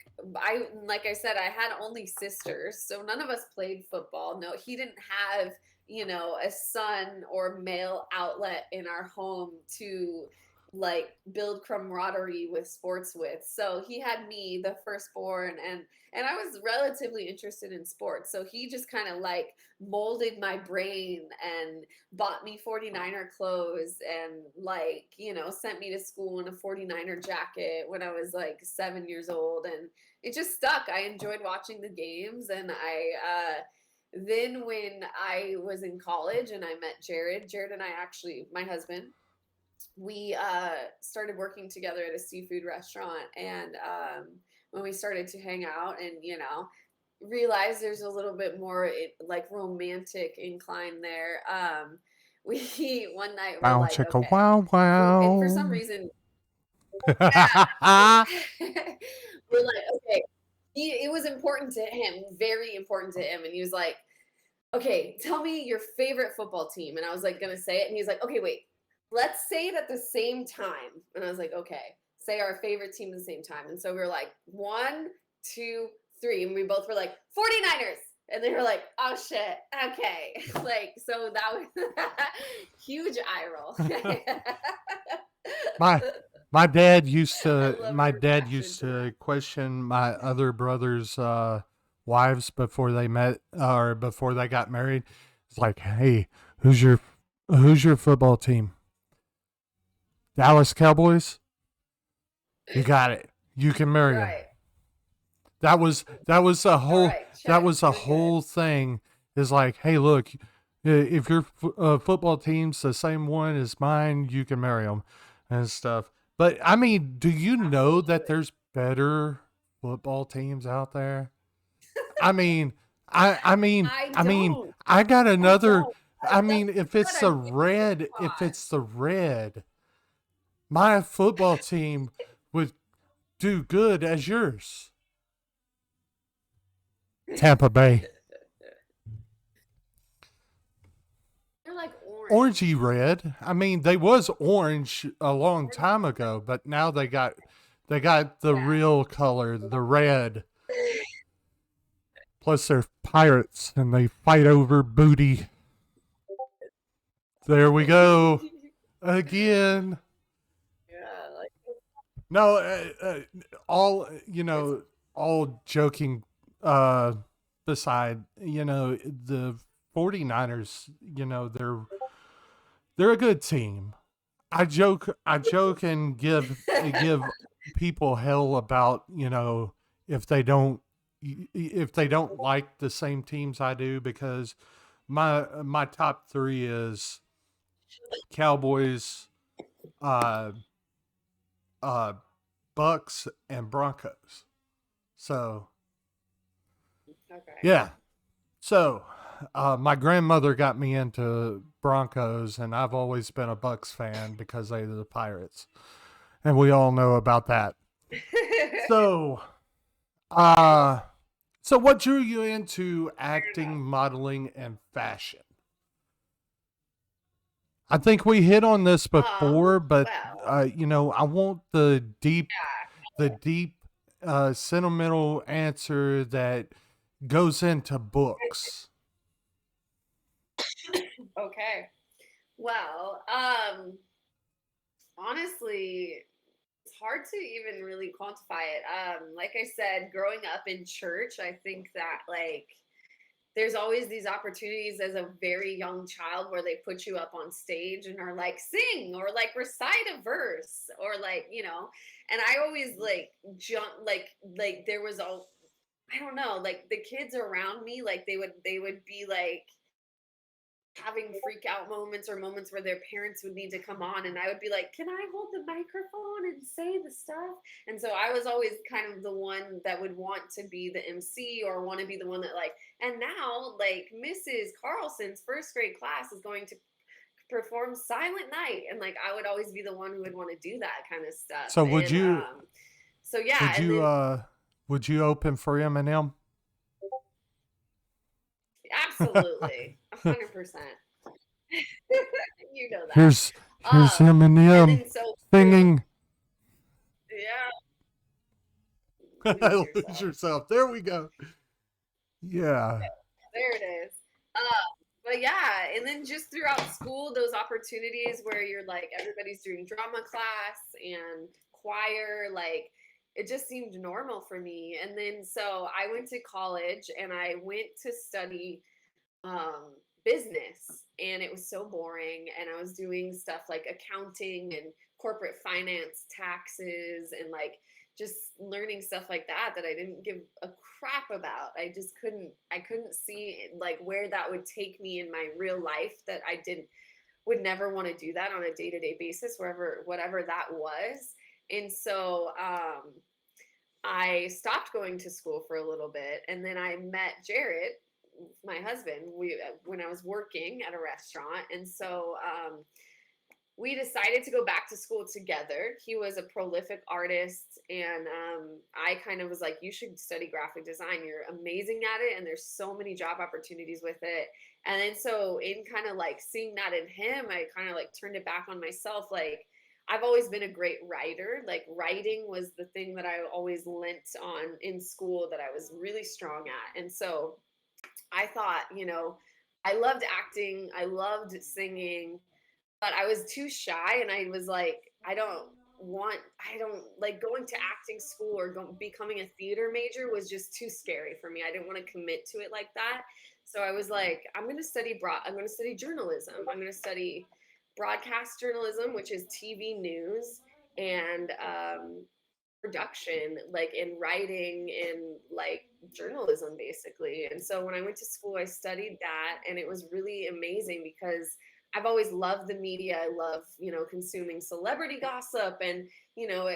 I said, I had only sisters, so none of us played football. No, he didn't have, a son or male outlet in our home to like build camaraderie with sports with. So he had me, the firstborn, and I was relatively interested in sports. So he just kind of like molded my brain and bought me 49er clothes and like, sent me to school in a 49er jacket when I was like 7 years old. And it just stuck. I enjoyed watching the games. And then when I was in college and I met Jared and I actually, my husband, we started working together at a seafood restaurant. And when we started to hang out and, realized there's a little bit more like romantic incline there. We one night were Wow, like, chicka, okay. wow, wow. And for some reason, yeah. We're like, okay. It was important to him, very important to him. And he was like, okay, tell me your favorite football team. And I was like, gonna say it. And he's like, okay, wait, let's say it at the same time. And I was like, okay, say our favorite team at the same time. And so we were like, 1, 2, 3. And we both were like, 49ers. And they were like, oh shit, okay. Like, so that was huge eye roll. My dad used I to love my your dad reaction used to to that. question my other brothers' wives before they met or before they got married. It's like, hey, who's your football team? Dallas Cowboys? You got it. You can marry them. Right. That was a All whole right. that Check. was a You're good. whole thing. Is like, hey, look, if your football team's the same one as mine, you can marry them and stuff. But I mean, do you know that Absolutely. there's better football teams out there? I mean, I mean, I I mean, don't. I got I another. don't. I That's mean, if what it's I'm the getting red, if at. it's the red, my football team would do good as yours. Tampa Bay. They're like orange. Orangey red. I mean, they was orange a long time ago, but now they got the Yeah. real color, the red. Plus they're pirates and they fight over booty. There we go. Again. Yeah, like No, all, all joking beside, the 49ers, they're a good team. I joke and give people hell about, if they don't like the same teams I do, because my top 3 is Cowboys, uh Bucks and Broncos. So, okay. yeah. So, my grandmother got me into Broncos, and I've always been a Bucks fan because they're the Pirates. And we all know about that. So, so what drew you into acting, modeling, and fashion? I think we hit on this before, but well, I want the deep, yeah. sentimental answer that goes into books. Okay. Well, honestly, it's hard to even really quantify it. Like I said, growing up in church, I think that like there's always these opportunities as a very young child where they put you up on stage and are like sing or like recite a verse or like and I always like jump like there was a I don't know, like the kids around me, like they would be like having freak out moments or moments where their parents would need to come on and I would be like, can I hold the microphone and say the stuff? And so I was always kind of the one that would want to be the MC or want to be the one that like, and now like Mrs. Carlson's first grade class is going to perform Silent Night. And like, I would always be the one who would want to do that kind of stuff. So And so yeah. would And you, then would you open for Eminem? Absolutely. 100%. You know that. Here's him and And him then so singing. yeah, lose Lose yourself. yourself. There we go. Yeah. There it is. But yeah, and then just throughout school, those opportunities where you're like everybody's doing drama class and choir, like it just seemed normal for me. And then so I went to college and I went to study business, and it was so boring. And I was doing stuff like accounting and corporate finance, taxes, and like just learning stuff like that that I didn't give a crap about. I couldn't see like where that would take me in my real life, that I didn't would never want to do that on a day-to-day basis, whatever that was. And so I stopped going to school for a little bit, and then I met Jared, my husband, when I was working at a restaurant. And so we decided to go back to school together. He was a prolific artist, and I kind of was like, you should study graphic design. You're amazing at it, and there's so many job opportunities with it. And then so in kind of like seeing that in him, I kind of like turned it back on myself. Like, I've always been a great writer. Like, writing was the thing that I always lent on in school, that I was really strong at. And so I thought, I loved acting, I loved singing, but I was too shy, and I was like, I don't like going to acting school or becoming a theater major was just too scary for me. I didn't want to commit to it like that. So I was like, I'm going to study journalism. I'm going to study broadcast journalism, which is TV news, and production, like in writing and like journalism basically. And so when I went to school, I studied that, and it was really amazing because I've always loved the media. I love, consuming celebrity gossip and,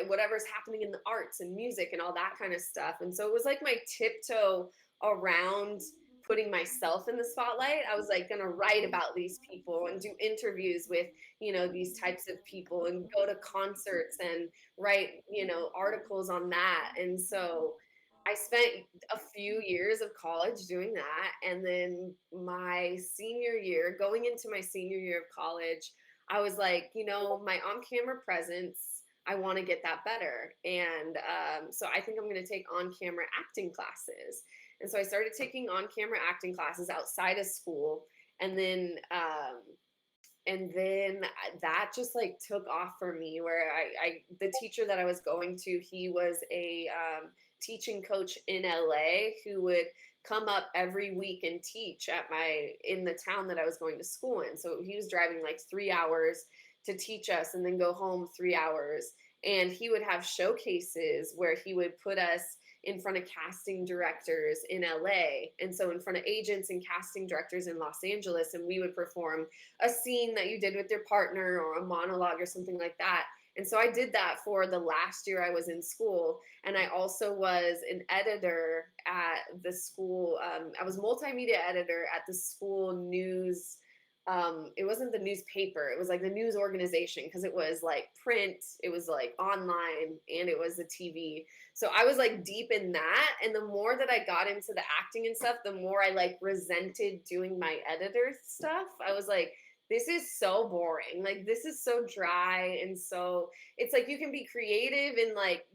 whatever's happening in the arts and music and all that kind of stuff. And so it was like my tiptoe around putting myself in the spotlight. I was like going to write about these people and do interviews with, these types of people, and go to concerts and write, articles on that. And so I spent a few years of college doing that. And then going into my senior year of college, I was like, my on-camera presence, I want to get that better. And so I think I'm going to take on-camera acting classes. And so I started taking on-camera acting classes outside of school. And then that just like took off for me, where the teacher that I was going to, he was a teaching coach in LA who would come up every week and teach in the town that I was going to school in. So he was driving like 3 hours to teach us and then go home 3 hours. And he would have showcases where he would put us in front of casting directors in LA. And so in front of agents and casting directors in Los Angeles, and we would perform a scene that you did with your partner or a monologue or something like that. And so I did that for the last year I was in school. And I also was an editor at the school. I was multimedia editor at the school news. It wasn't the newspaper. It was like the news organization, because it was like print, it was like online, and it was the TV. So I was like deep in that. And the more that I got into the acting and stuff, the more I like resented doing my editor stuff. I was like, this is so boring. Like, this is so dry. And so it's like, you can be creative in like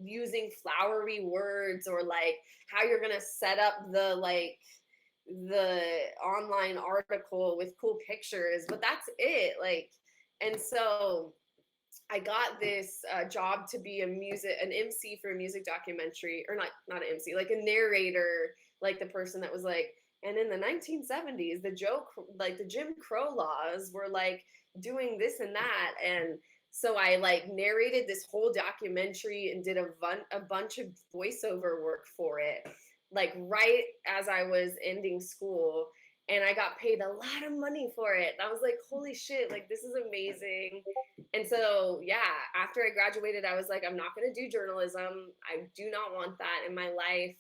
using flowery words, or like how you're going to set up the online article with cool pictures, but that's it. Like, and so I got this job to be an MC for a music documentary, or not an MC, like a narrator, like the person that was like, and in the 1970s, the Jim Crow laws were like doing this and that. And so I like narrated this whole documentary and did a bunch of voiceover work for it, like right as I was ending school. And I got paid a lot of money for it. I was like, holy shit, like this is amazing. And so, yeah, after I graduated, I was like, I'm not going to do journalism. I do not want that in my life.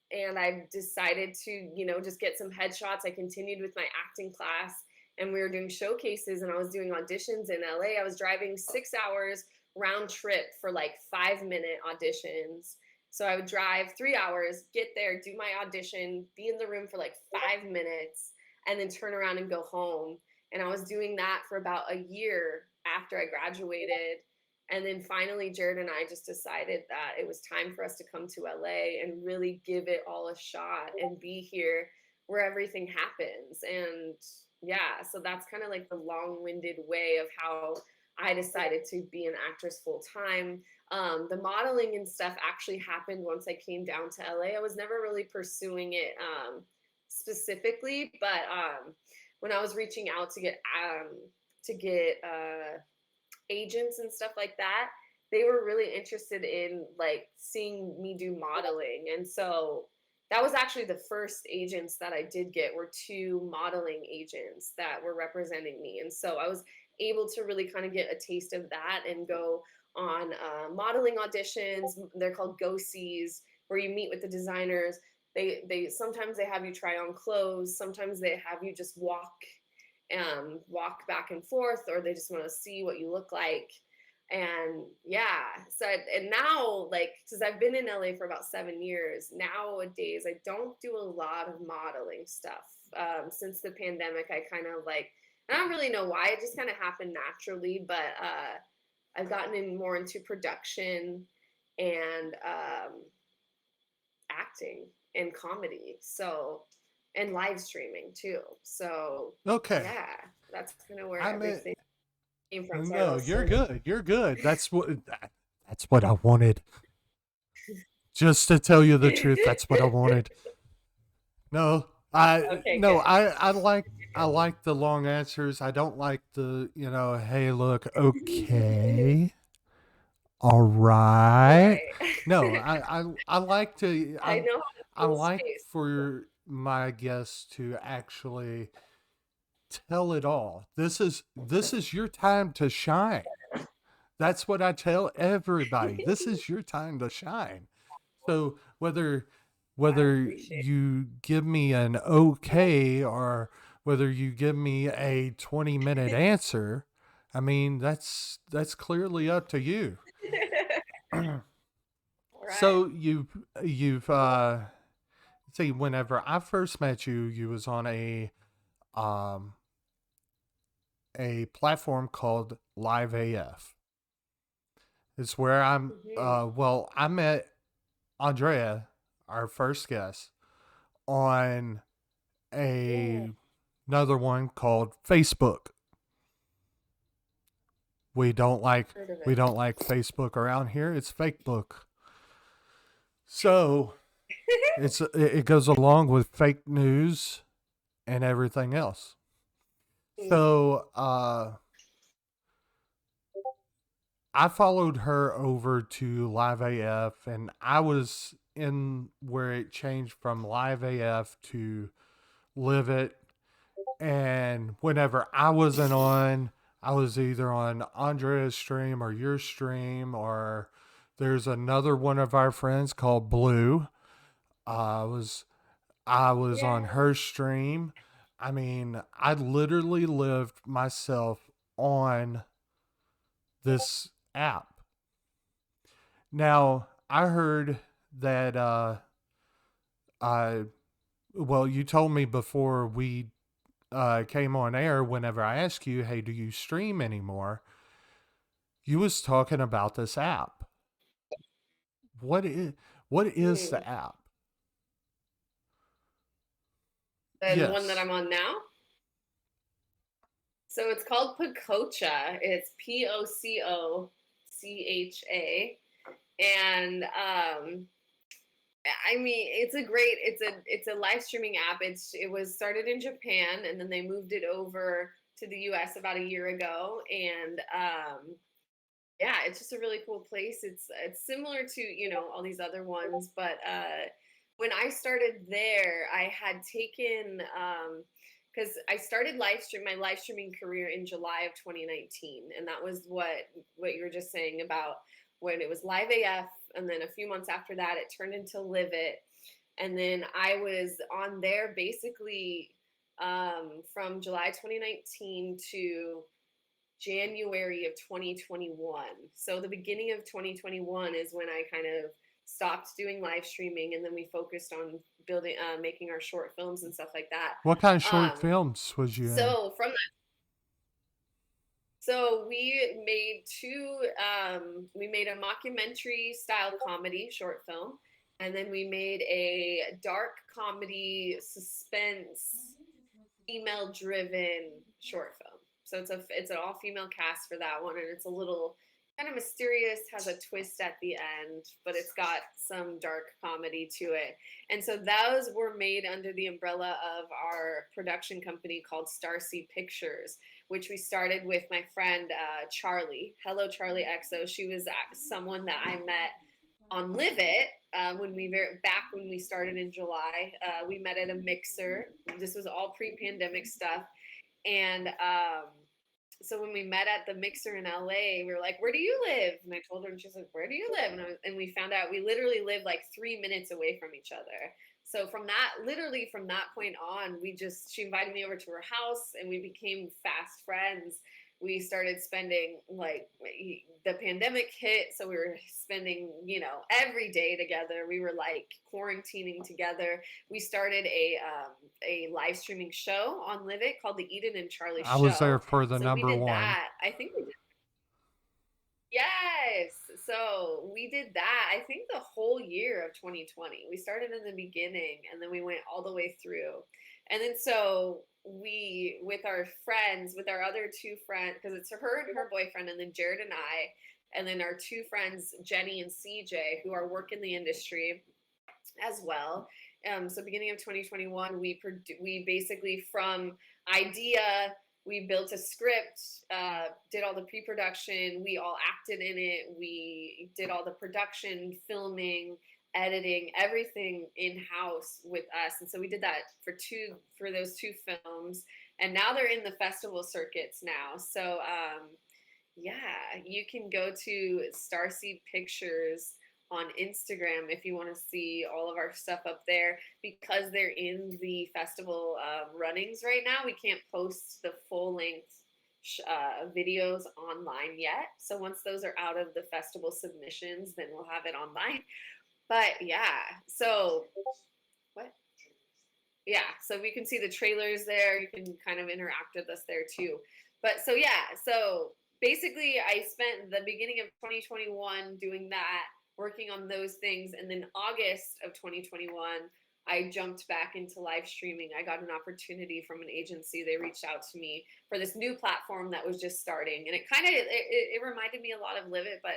And I decided to, just get some headshots. I continued with my acting class, and we were doing showcases, and I was doing auditions in LA. I was driving 6 hours round trip for like 5-minute auditions. So I would drive 3 hours, get there, do my audition, be in the room for like 5 minutes, and then turn around and go home. And I was doing that for about a year after I graduated. And then finally, Jared and I just decided that it was time for us to come to LA and really give it all a shot and be here where everything happens. And yeah, so that's kind of like the long-winded way of how I decided to be an actress full time. The modeling and stuff actually happened once I came down to LA. I was never really pursuing it specifically, but when I was reaching out to get agents and stuff like that, they were really interested in like seeing me do modeling. And so that was actually the first agents that I did get were 2 modeling agents that were representing me. And so I was able to really kind of get a taste of that and go on modeling auditions. They're called go-sees, where you meet with the designers. They sometimes they have you try on clothes. Sometimes they have you just walk back and forth, or they just want to see what you look like. And yeah, so and now, like, because I've been in LA for about 7 years, nowadays I don't do a lot of modeling stuff. Since the pandemic, I kind of like, I don't really know why, it just kind of happened naturally, but I've gotten in more into production and acting and comedy, so, and live streaming too. So Okay. yeah, that's kind of where I mean, everything came from. Sorry, no, I was you're sort of- good. You're good. That's what I wanted. Just to tell you the truth, that's what I wanted. No, Okay, no, good. I like the long answers. I don't like the, hey, look, okay. All right. Right. No, I like to I know how to I fill like space. for my guests to actually tell it all. This is your time to shine. That's what I tell everybody. This is your time to shine. So whether appreciate you give me an okay or whether you give me a 20-minute answer, I mean that's clearly up to you. All So right. you've see, whenever I first met you, you was on um a platform called Live AF. It's where I met Andrea, our first guest, on Yeah, another one called Facebook. We don't like heard of we it. don't like Facebook around here. It's fake book. So it goes along with fake news and everything else. So I followed her over to Live AF, and I was in where it changed from Live AF to Live It. And whenever I wasn't on, I was either on Andrea's stream or your stream, or there's another one of our friends called Blue. I was on Yeah. her stream. I mean, I literally lived myself on this app. Now, I heard that I well, you told me before we came on air, whenever I asked you, hey, do you stream anymore? You was talking about this app. What is Hmm. the app? The one that Yes. I'm on now. So it's called Pococha. It's Pococha, and I mean, it's a live streaming app. It was started in Japan, and then they moved it over to the U.S. about a year ago, and yeah, it's just a really cool place. It's similar to, all these other ones, but when I started there, I had taken because I started my live streaming career in July of 2019, and that was what you were just saying about when it was Live AF, and then a few months after that, it turned into Live It, and then I was on there basically from July 2019 to January of 2021. So the beginning of 2021 is when I kind of stopped doing live streaming, and then we focused on building, making our short films and stuff like that. What kind of short films was you in? So from that, so we made we made a mockumentary style comedy short film, and then we made a dark comedy suspense female driven short film. So it's an all female cast for that one, and it's a little kind of mysterious, has a twist at the end, but it's got some dark comedy to it. And so those were made under the umbrella of our production company called Starseed Pictures, which we started with my friend Charlie. Hello, Charlie XO. She was someone that I met on Live It when we started in July. We met at a mixer. This was all pre-pandemic stuff, and so when we met at the mixer in LA, we were like, "Where do you live?" And I told her, and she's like, "Where do you live?" And we found out we literally live like 3 minutes away from each other. So from that point on, she invited me over to her house, and we became fast friends. We started spending, like, the pandemic hit, so we were spending, every day together. We were like quarantining together. We started a live streaming show on Live It called the Eden and Charlie Show. I was there for the So number we did one. that. I think we did. Yes. So we did that, I think, the whole year of 2020. We started in the beginning, and then we went all the way through. And then so we, with our friends, with our other two friends, because it's her and her boyfriend, and then Jared and I, and then our two friends, Jenny and CJ, who are work in the industry as well. So beginning of 2021, we basically, from idea, we built a script, did all the pre-production, we all acted in it, we did all the production, filming, editing, everything in-house with us. And so we did that for those two films, and now they're in the festival circuits now. So yeah, you can go to Starseed Pictures on Instagram if you want to see all of our stuff up there, because they're in the festival runnings right now. We can't post the full length videos online yet. So once those are out of the festival submissions, then we'll have it online. But yeah, so what? Yeah, so we can see the trailers there. You can kind of interact with us there too. But so yeah, so basically I spent the beginning of 2021 doing that, working on those things. And then August of 2021, I jumped back into live streaming. I got an opportunity from an agency. They reached out to me for this new platform that was just starting. And it kind of, it reminded me a lot of Live It, but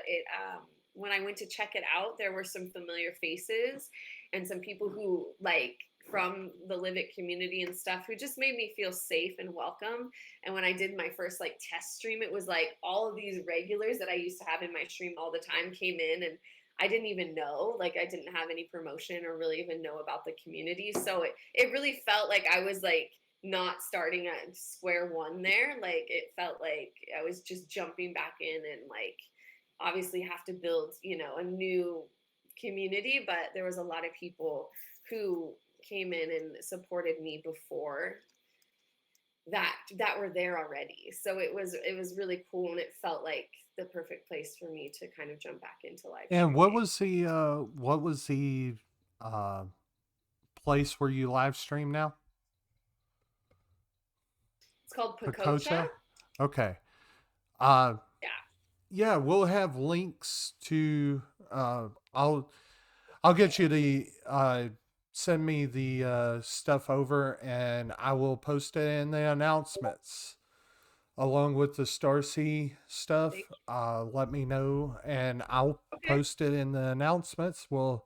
when I went to check it out, there were some familiar faces and some people who, like, from the Live It community and stuff, who just made me feel safe and welcome. And when I did my first test stream, it was like all of these regulars that I used to have in my stream all the time came in, and I didn't even know, I didn't have any promotion or really even know about the community. So it really felt like I was not starting at square one there. It felt like I was just jumping back in and obviously have to build, a new community, but there was a lot of people who came in and supported me before that were there already. So it was really cool, and it felt like the perfect place for me to kind of jump back into life. And what was the place where you live stream now? It's called Pacocha. Okay. Yeah, we'll have links to I'll get you to send me the stuff over, and I will post it in the announcements along with the Starseed stuff. Let me know, and I'll post it in the announcements. We'll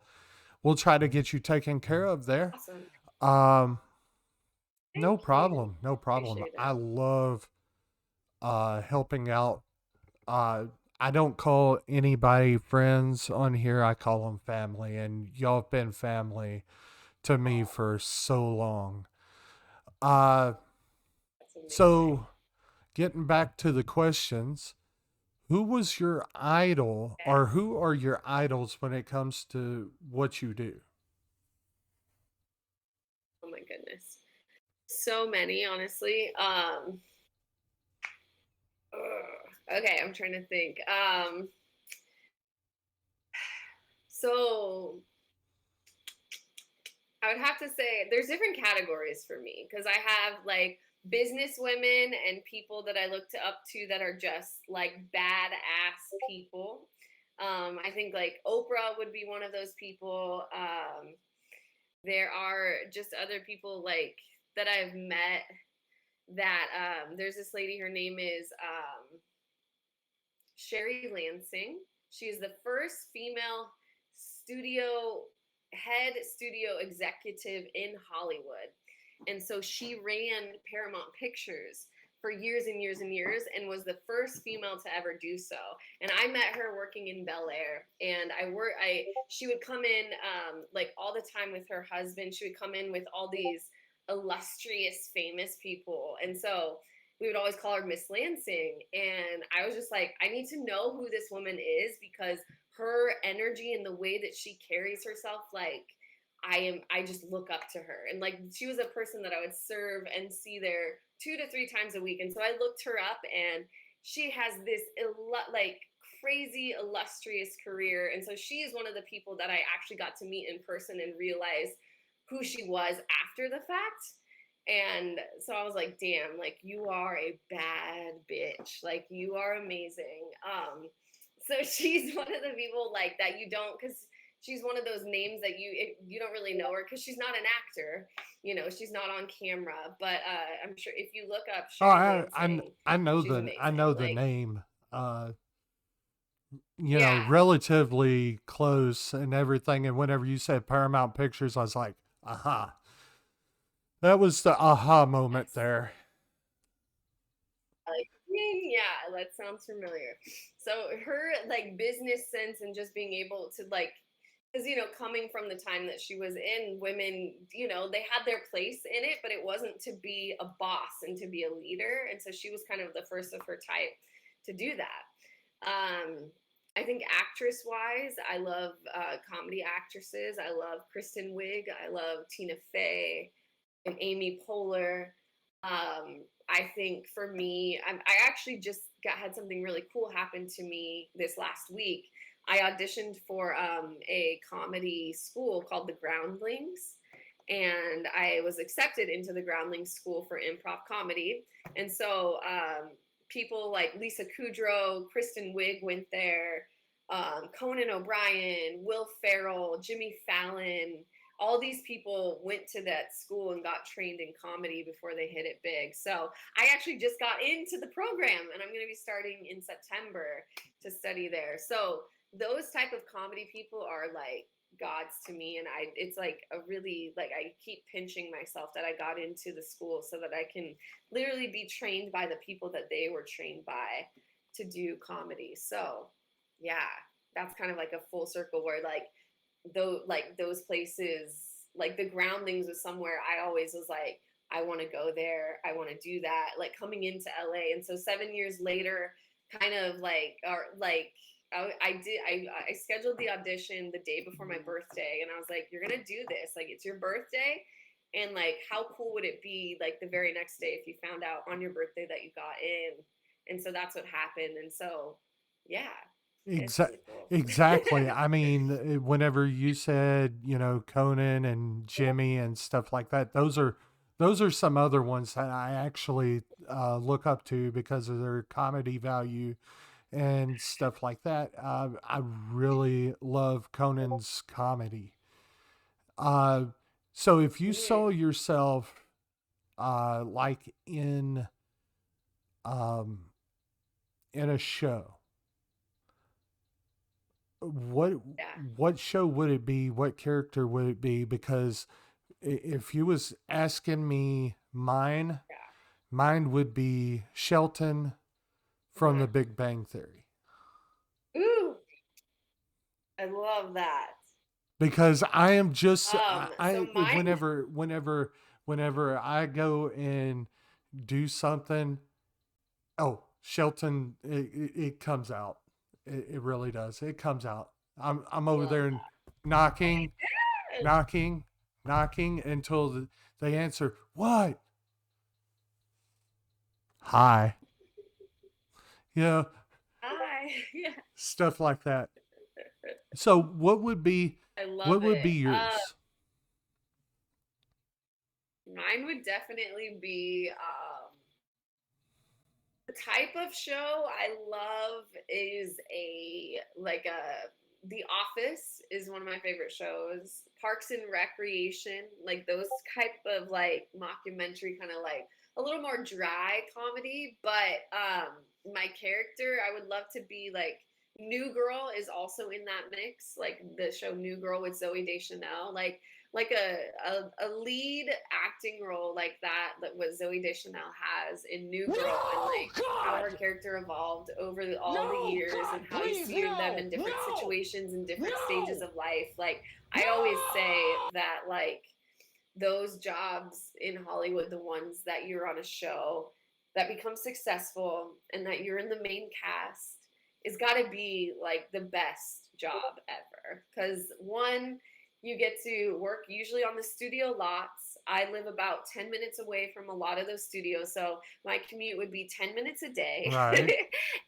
try to get you taken care of there. Awesome. No problem. Appreciate it. I love helping out. I don't call anybody friends on here. I call them family, and y'all have been family to me for so long. So getting back to the questions, who was your idol, or who are your idols when it comes to what you do? Oh my goodness. So many, honestly. Okay, I'm trying to think. So I would have to say there's different categories for me because I have like business women and people that I look up to that are just like badass people. I think like Oprah would be one of those people. There are just other people like that I've met that there's this lady, her name is Sherry Lansing. She is the first female head studio executive in Hollywood. And so she ran Paramount Pictures for years and years and years and was the first female to ever do so. And I met her working in Bel Air, and she would come in like all the time with her husband. She would come in with all these illustrious, famous people. And so we would always call her Miss Lansing. And I was just like, I need to know who this woman is because her energy and the way that she carries herself, like I just look up to her. And like she was a person that I would serve and see there 2 to 3 times a week. And so I looked her up, and she has this like crazy illustrious career. And so she is one of the people that I actually got to meet in person and realize who she was after the fact. And so I was like, damn, like you are a bad bitch. Like you are amazing. So she's one of the people like that you don't, because she's one of those names that you don't really know her because she's not an actor, you know, she's not on camera. But I'm sure if you look up, I know the name. You know, relatively close and everything. And whenever you said Paramount Pictures, I was like, aha. That was the aha moment there. Like, yeah, that sounds familiar. So her like business sense and just being able to like, because you know, coming from the time that she was in, women, you know, they had their place in it, but it wasn't to be a boss and to be a leader. And so she was kind of the first of her type to do that. I think actress wise, I love comedy actresses. I love Kristen Wiig. I love Tina Fey and Amy Poehler. I think for me, I actually just had something really cool happen to me this last week. I auditioned for a comedy school called the Groundlings, and I was accepted into the Groundlings School for Improv Comedy. And so people like Lisa Kudrow, Kristen Wiig went there, Conan O'Brien, Will Ferrell, Jimmy Fallon. All these people went to that school and got trained in comedy before they hit it big. So I actually just got into the program, and I'm going to be starting in September to study there. So those type of comedy people are like gods to me. And it's like a really, like, I keep pinching myself that I got into the school so that I can literally be trained by the people that they were trained by to do comedy. So yeah, that's kind of like a full circle where like those places, like the Groundlings was somewhere I always was like, I want to go there. I want to do that. Like coming into LA. And so 7 years later, kind of like, or like, I scheduled the audition the day before my birthday, and I was like, you're going to do this. Like, it's your birthday. And like, how cool would it be like the very next day if you found out on your birthday that you got in? And so that's what happened. And so, yeah. Exactly. I mean, whenever you said, you know, Conan and Jimmy and stuff like that, those are some other ones that I actually look up to because of their comedy value and stuff like that. I really love Conan's comedy. So if you saw yourself like in a show, what show would it be? What character would it be? Because if you was asking me mine would be Shelton from The Big Bang Theory. Ooh, I love that. Because I am just so mine... whenever I go and do something, Shelton, it comes out. It really does. It comes out. I'm over there and knocking until they answer, what? Hi. You know, hi. Yeah. stuff like that. So what would be I love what would it. be yours? Mine would definitely be the type of show I love is The Office is one of my favorite shows. Parks and Recreation, like those type of like mockumentary kind of like a little more dry comedy, but my character I would love to be like New Girl is also in that mix, like the show New Girl with Zoe Deschanel, like a lead acting role like that what Zoe Deschanel has in New Girl, and like how her character evolved over all the years, and how you see them in different situations and different stages of life. Like I always say that like those jobs in Hollywood, the ones that you're on a show that become successful and that you're in the main cast, is got to be like the best job ever. Because one, you get to work usually on the studio lots. I live about 10 minutes away from a lot of those studios, so my commute would be 10 minutes a day. Right.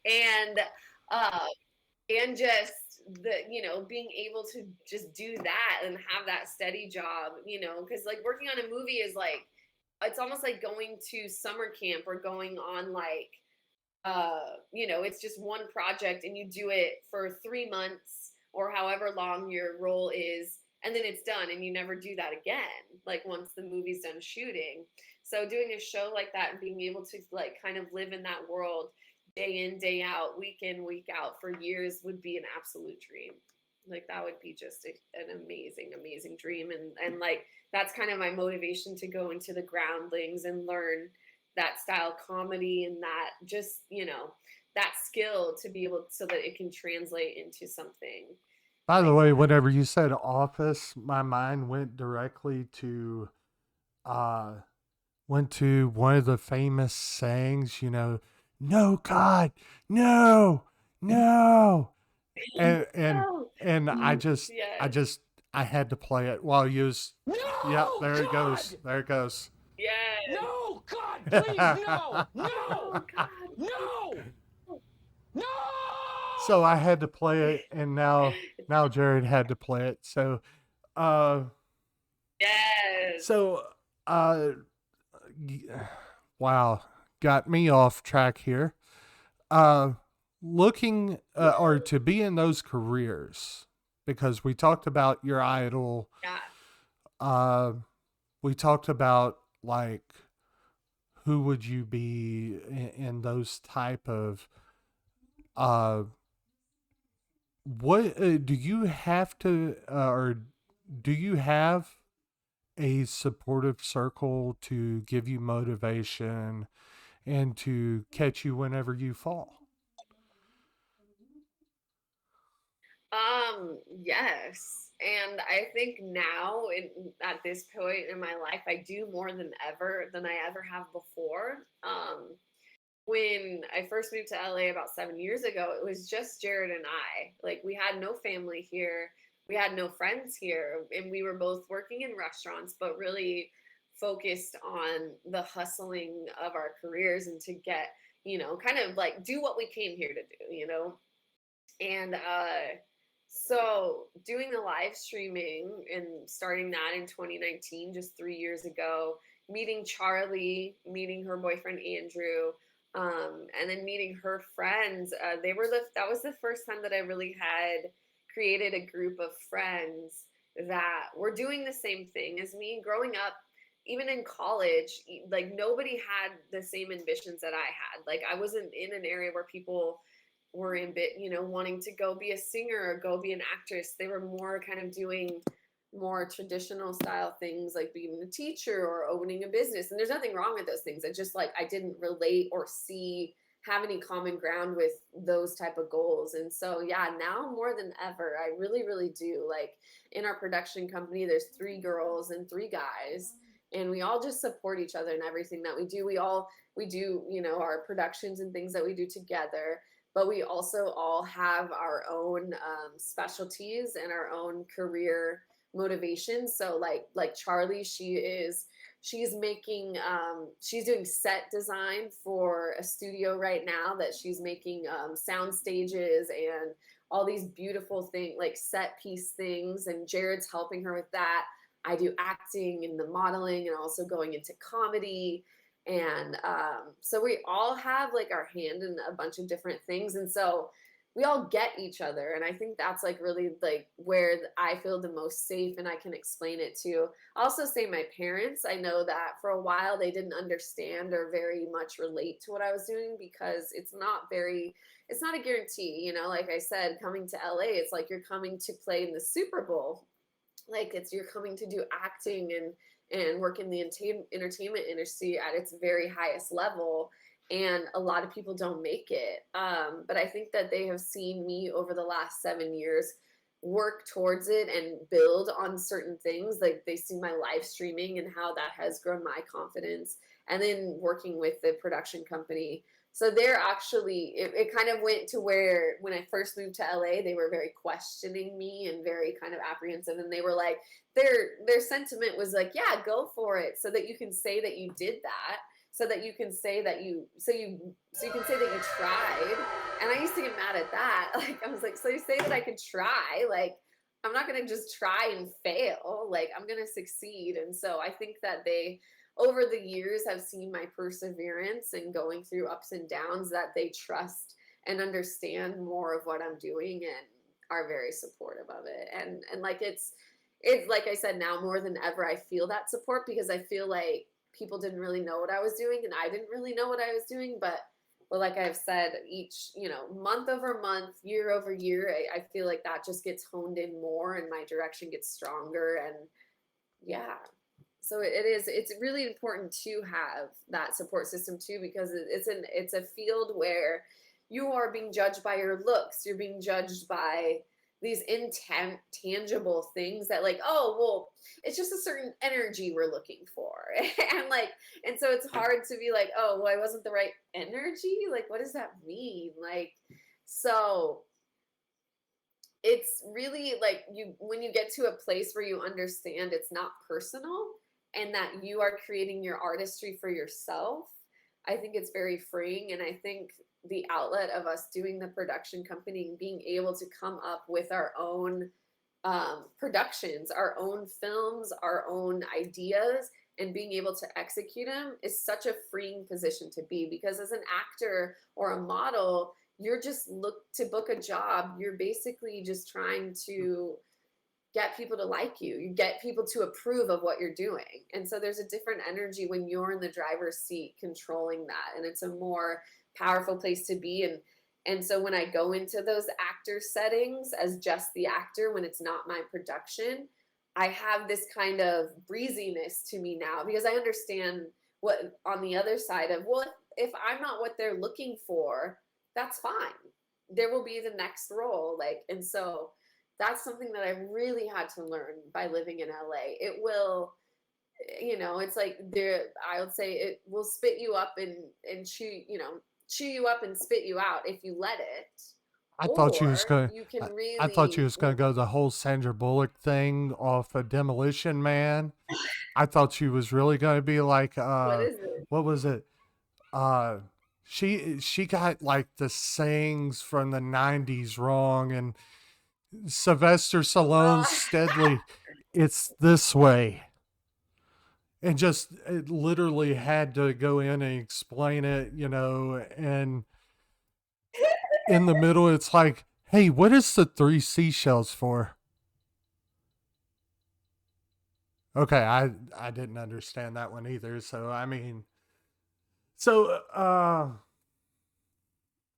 and uh, and just being able to just do that and have that steady job, because like working on a movie is like, it's almost like going to summer camp or going on like it's just one project and you do it for 3 months or however long your role is, and then it's done and you never do that again, like once the movie's done shooting. So doing a show like that and being able to like kind of live in that world day in, day out, week in, week out for years would be an absolute dream. Like that would be just an amazing, amazing dream. And like, that's kind of my motivation to go into the groundlings and learn that style comedy and that just, that skill to be able so that it can translate into something. By the way, whenever you said Office, my mind went directly to one of the famous sayings, no God, no, no. And I had to play it while you was yep, there it goes. There it goes. Yeah. No, God, please, no, no, God. no, no. So I had to play it, and now Jared had to play it. So, yes. So, wow, got me off track here. Looking or to be in those careers, because we talked about your idol. Yeah. We talked about like who would you be in those type of what do you have to or do you have a supportive circle to give you motivation and to catch you whenever you fall? Yes. And I think now at this point in my life, I do more than I ever have before. When I first moved to LA about 7 years ago, it was just Jared and I. Like we had no family here. We had no friends here, and we were both working in restaurants, but really focused on the hustling of our careers and to get, kind of like do what we came here to do, and so doing the live streaming and starting that in 2019, just 3 years ago, meeting Charlie, meeting her boyfriend Andrew, and then meeting her friends. That was the first time that I really had created a group of friends that were doing the same thing as me. Growing up, even in college, like nobody had the same ambitions that I had. Like I wasn't in an area where people were wanting to go be a singer or go be an actress. They were more kind of doing more traditional style things like being a teacher or owning a business. And there's nothing wrong with those things. It's just like I didn't relate or have any common ground with those type of goals. And so yeah, now more than ever, I really, really do. Like in our production company, there's 3 girls and 3 guys, and we all just support each other in everything that we do. We do, our productions and things that we do together, but we also all have our own specialties and our own career motivation. So like Charlie, she's making she's doing set design for a studio right now that she's making sound stages and all these beautiful things, like set piece things, and Jared's helping her with that. I do acting and the modeling and also going into comedy. And so we all have like our hand in a bunch of different things. And so we all get each other. And I think that's like really like where I feel the most safe and I can explain it to. I also say my parents, I know that for a while they didn't understand or very much relate to what I was doing because it's not a guarantee, you know, like I said, coming to LA, it's like you're coming to play in the Super Bowl. Like you're coming to do acting and work in the entertainment industry at its very highest level. And a lot of people don't make it. But I think that they have seen me over the last 7 years work towards it and build on certain things. Like they see my live streaming and how that has grown my confidence. And then working with the production company. So they're actually, it kind of went to where when I first moved to LA, they were very questioning me and very kind of apprehensive. And they were like, their sentiment was like, yeah, go for it so that you can say that you did that. So that you can say that you can say that you tried. And I used to get mad at that. Like, I was like, so you say that I could try, like, I'm not going to just try and fail. Like, I'm going to succeed. And so I think that they, over the years, have seen my perseverance and going through ups and downs, that they trust and understand more of what I'm doing and are very supportive of it. And like, it's like I said, now more than ever, I feel that support because I feel like people didn't really know what I was doing and I didn't really know what I was doing. But like I've said, each, you know, month over month, year over year, I feel like that just gets honed in more and my direction gets stronger. And yeah, so it's really important to have that support system too, because it's a field where you are being judged by your looks. You're being judged by these intangible things that like, oh, well, it's just a certain energy we're looking for. and so it's hard to be like, oh, well, I wasn't the right energy. Like, what does that mean? Like, so it's really like when you get to a place where you understand it's not personal and that you are creating your artistry for yourself, I think it's very freeing. And I think the outlet of us doing the production company and being able to come up with our own productions, our own films, our own ideas, and being able to execute them is such a freeing position to be, because as an actor or a model, you're just look to book a job. You're basically just trying to get people to like you. You get people to approve of what you're doing. And so there's a different energy when you're in the driver's seat controlling that. And it's a more powerful place to be. And so when I go into those actor settings as just the actor, when it's not my production, I have this kind of breeziness to me now, because I understand what on the other side of, well, if I'm not what they're looking for, that's fine. There will be the next role. Like, and so that's something that I really had to learn by living in LA. It will, you know, it's like I would say it will spit you up and chew you up and spit you out if you let it. I thought you was going. You can really. I thought you was going to go the whole Sandra Bullock thing off of Demolition Man. I thought she was really going to be like, what is it? What was it? She got like the sayings from the 90s wrong, and Sylvester Stallone's steadily, it's this way. And just it literally had to go in and explain it, you know, and in the middle, it's like, hey, what is the 3 seashells for? Okay, I didn't understand that one either. So, I mean,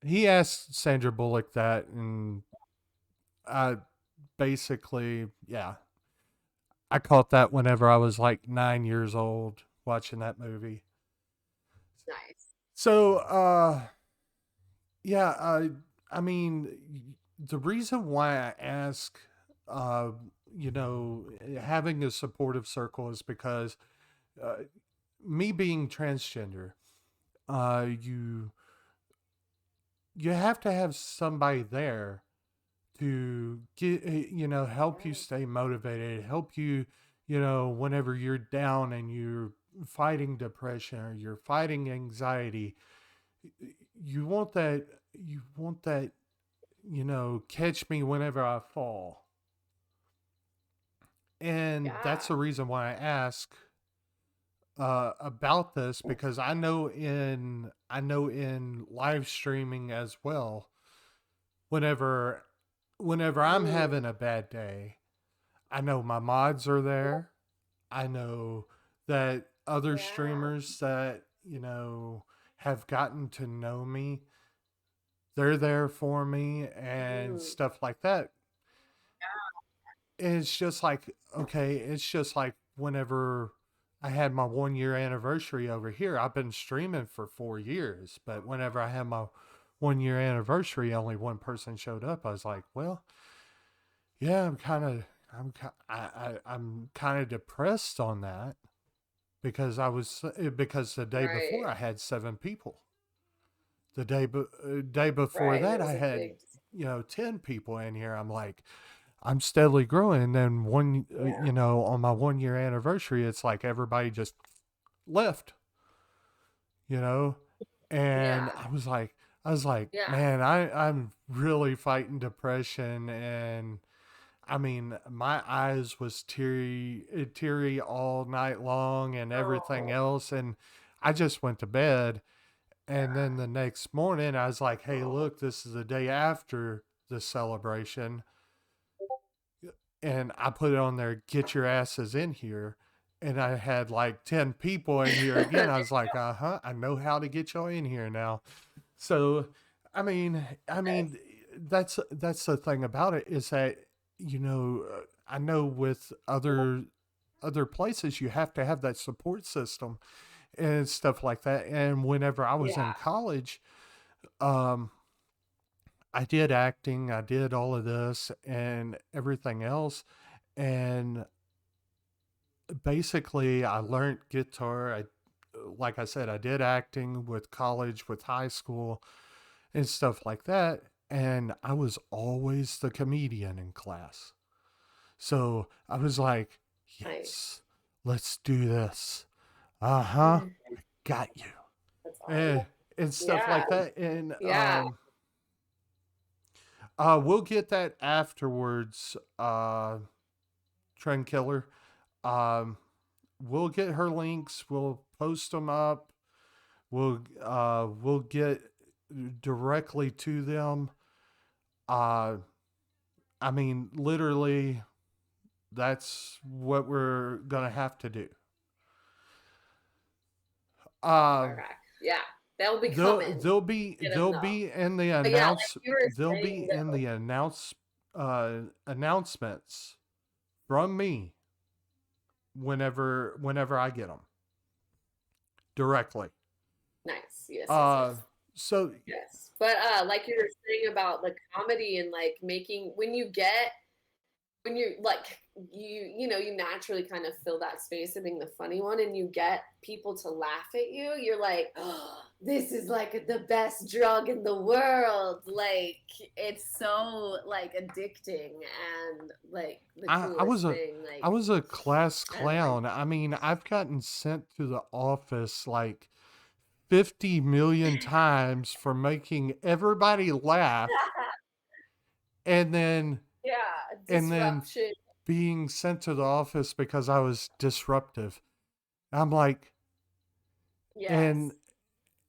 he asked Sandra Bullock that, and basically, yeah, I caught that whenever I was like 9 years old watching that movie. Nice. So, yeah, I mean, the reason why I ask, you know, having a supportive circle is because me being transgender, you have to have somebody there to get, you know, help you stay motivated, help you, you know, whenever you're down and you're fighting depression or you're fighting anxiety. You want that, catch me whenever I fall. And that's the reason why I ask about this, because I know in live streaming as well, whenever I'm having a bad day, I know my mods are there. I know that other streamers that, have gotten to know me, they're there for me and stuff like that. It's just like, okay, it's just like whenever I had my 1 year anniversary over here. I've been streaming for 4 years, but whenever I had my 1 year anniversary, only one person showed up. I was like, well, yeah, I'm kind of depressed on that, because because the day before I had 7 people. The day before that I had 10 people in here. I'm like, I'm steadily growing. And then on my 1 year anniversary, it's like everybody just left, and I was like, man, I'm really fighting depression. And I mean, my eyes was teary all night long and everything else. And I just went to bed. And then the next morning I was like, hey, look, this is the day after the celebration. And I put it on there, get your asses in here. And I had like 10 people in here again. I was like, I know how to get y'all in here now. So, I mean, that's the thing about it, is that, I know with other places, you have to have that support system and stuff like that. And whenever I was in college, I did acting, I did all of this and everything else. And basically I learned guitar. Like I said, I did acting with college, with high school and stuff like that. And I was always the comedian in class. So I was like, yes, let's do this. I got you. That's awesome. And stuff like that. And we'll get that afterwards, Trend Killer. We'll get her links. We'll post them up. We'll get directly to them. I mean, literally, that's what we're gonna have to do. Yeah, they'll be coming. They'll be in the announcements from me whenever I get them directly. Nice. Yes. So yes, but like you were saying about the comedy and like making, when you're like, you naturally kind of fill that space of being the funny one, and you get people to laugh at you, you're like, oh, this is like the best drug in the world. Like, it's so like addicting, and like the coolest thing. Like, I was a class clown. I mean, I've gotten sent to the office like 50 million times for making everybody laugh. And then being sent to the office because I was disruptive. I'm like, and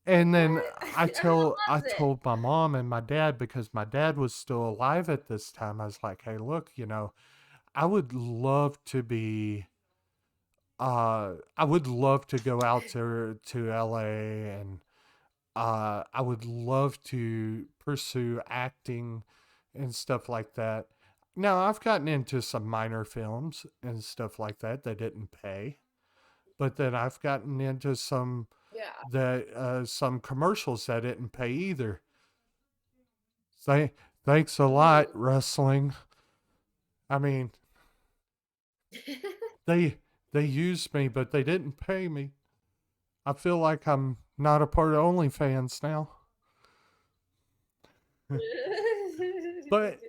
then I told my mom and my dad, because my dad was still alive at this time. I was like, hey, look, I would love to be, I would love to go out to LA, and I would love to pursue acting and stuff like that. Now, I've gotten into some minor films and stuff like that didn't pay, but then I've gotten into some some commercials that didn't pay either. Thanks a lot, wrestling. I mean, they used me, but they didn't pay me. I feel like I'm not a part of OnlyFans now. But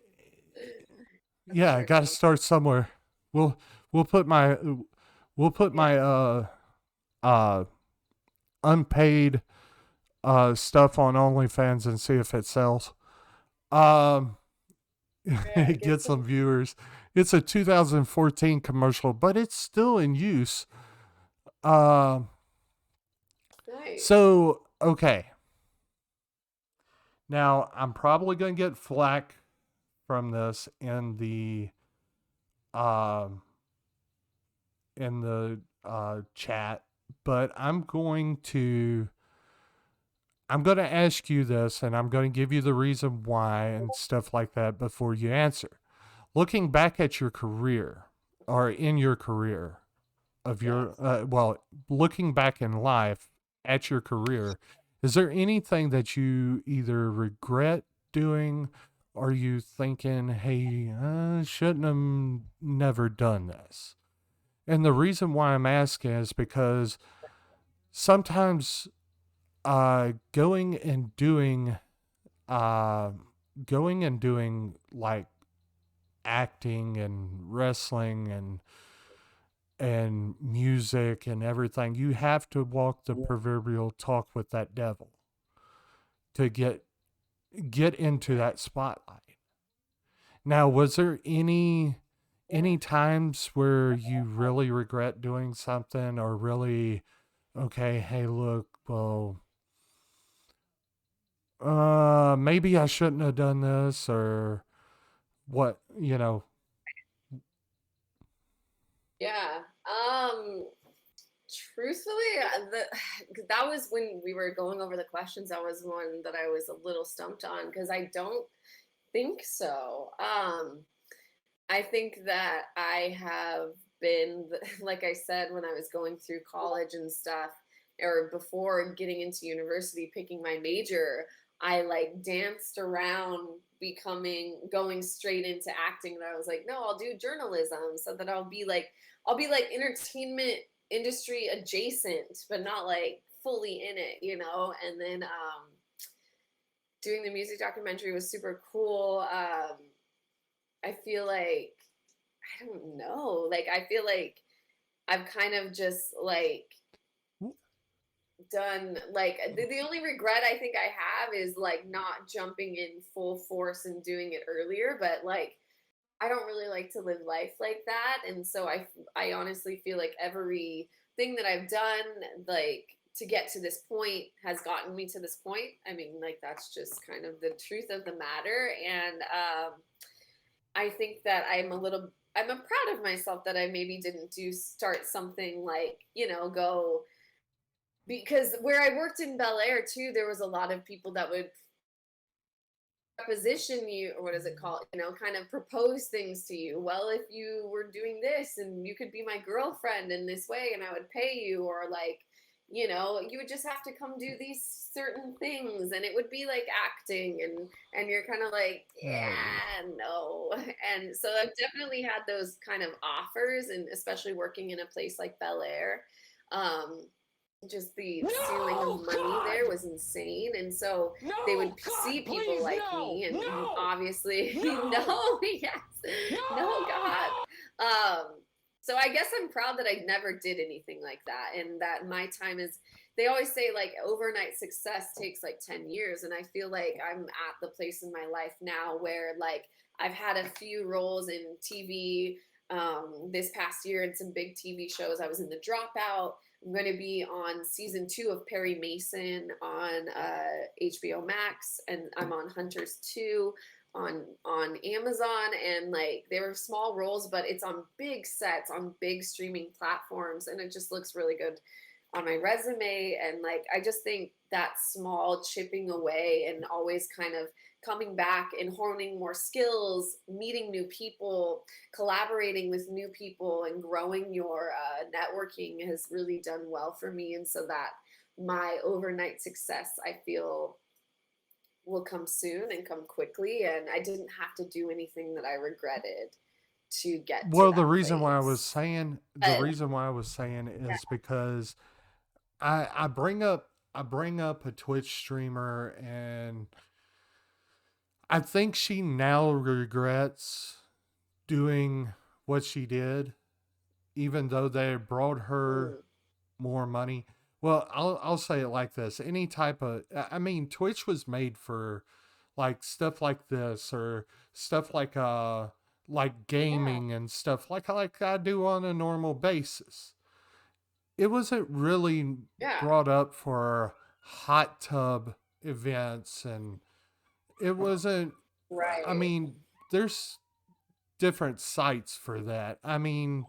yeah, I got to start somewhere. We'll put my unpaid stuff on OnlyFans and see if it sells. Get some viewers. It's a 2014 commercial, but it's still in use. Nice. So, okay. Now, I'm probably going to get flack from this in the chat, but I'm going to ask you this, and I'm going to give you the reason why and stuff like that before you answer. Looking back at your career, or in your career of your, looking back in life at your career, is there anything that you either regret doing, or you thinking, hey, I shouldn't have never done this? And the reason why I'm asking is because sometimes going and doing like acting and wrestling and music and everything, you have to walk the proverbial talk with that devil to get into that spotlight. Now, was there any times where you really regret doing something, or really, okay, hey, look, well, maybe I shouldn't have done this, or what, Yeah. Truthfully, that was when we were going over the questions. That was one that I was a little stumped on, because I don't think so. I think that I have been, like I said, when I was going through college and stuff, or before getting into university, picking my major, I like danced around going straight into acting. And I was like, no, I'll do journalism, so that I'll be like entertainment industry adjacent, but not like fully in it, And then doing the music documentary was super cool. I feel like, I don't know, like I feel like I've kind of just like done, like the only regret I think I have is like not jumping in full force and doing it earlier. But like, I don't really like to live life like that, and so I honestly feel like everything that I've done, like, to get to this point has gotten me to this point. I mean, like, that's just kind of the truth of the matter. And I think that I'm proud of myself that I maybe didn't start something like, go, because where I worked in Bel Air too, there was a lot of people that would position you, or what is it called, kind of propose things to you. Well, if you were doing this, and you could be my girlfriend in this way, and I would pay you, or like, you would just have to come do these certain things, and it would be like acting, and you're kind of like, yeah, no. And so I've definitely had those kind of offers, and especially working in a place like Bel Air, just the ceiling of money there was insane. And so they would see people like me, and obviously, no, yes, no, God. So I guess I'm proud that I never did anything like that, and that my time is, they always say like overnight success takes like 10 years. And I feel like I'm at the place in my life now where like I've had a few roles in TV this past year in some big TV shows. I was in The Dropout. I'm going to be on season 2 of Perry Mason on HBO Max, and I'm on Hunters 2 on Amazon. And like, they were small roles, but it's on big sets on big streaming platforms, and it just looks really good on my resume. And like, I just think that small chipping away, and always kind of coming back and honing more skills, meeting new people, collaborating with new people, and growing your networking has really done well for me. And so that my overnight success, I feel, will come soon and come quickly. And I didn't have to do anything that I regretted to get to the that reason why I place. was saying, is because I bring up a Twitch streamer, and I think she now regrets doing what she did, even though they brought her more money. Well, I'll say it like this: any type of, I mean, Twitch was made for like stuff like this, or stuff like gaming and stuff like I do on a normal basis. It wasn't really Yeah. brought up for hot tub events, and it wasn't. I Right. mean, there's different sites for that. I mean,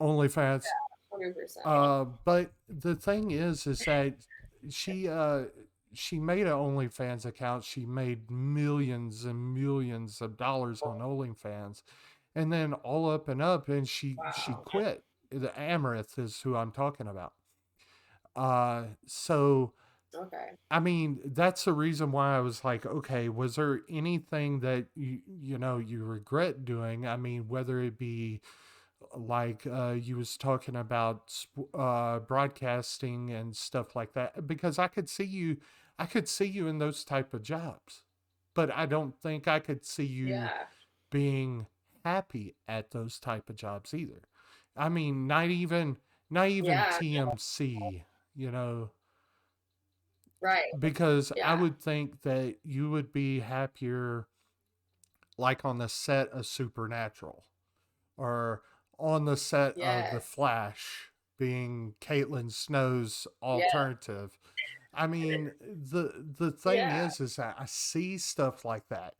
OnlyFans. 100%. But the thing is that she made an OnlyFans account. She made millions and millions of dollars on OnlyFans, and then all up and up, and she Wow. quit. The Amaranth is who I'm talking about. So Okay. I mean, that's the reason why I was like, okay, was there anything that you regret doing? I mean, whether it be like you was talking about broadcasting and stuff like that, because I could see you in those type of jobs, but I don't think I could see you Yeah. being happy at those type of jobs either. I mean, not even Yeah. TMC, you know, Right. because I Yeah. would think that you would be happier like on the set of Supernatural, or on the set of The Yes. Flash, being Caitlin Snow's Yeah. alternative. I mean, the thing Yeah. is that I see stuff like that,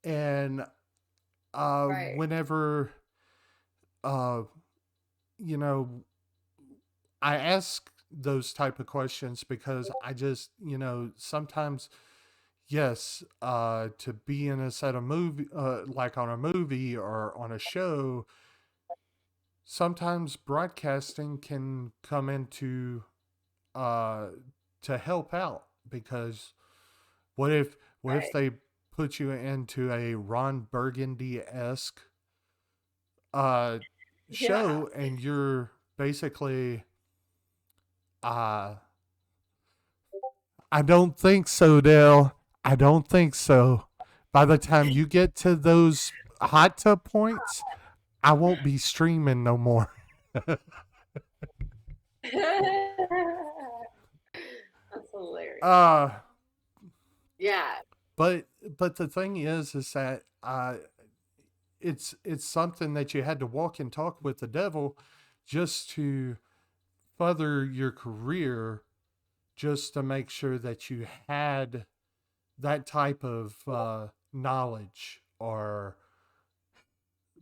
and Right. whenever uh you know I ask those type of questions because I just, sometimes, yes, to be in a set of movie, like on a movie or on a show, sometimes broadcasting can come into uh to help out, because what if Right. they put you into a Ron Burgundy-esque uh Yeah. show, and you're basically uh I don't think so, Dale. I don't think so. By the time you get to those hot tub points, I won't be streaming no more. That's hilarious. uh Yeah. but the thing is that it's something that you had to walk and talk with the devil just to further your career, just to make sure that you had that type of knowledge, or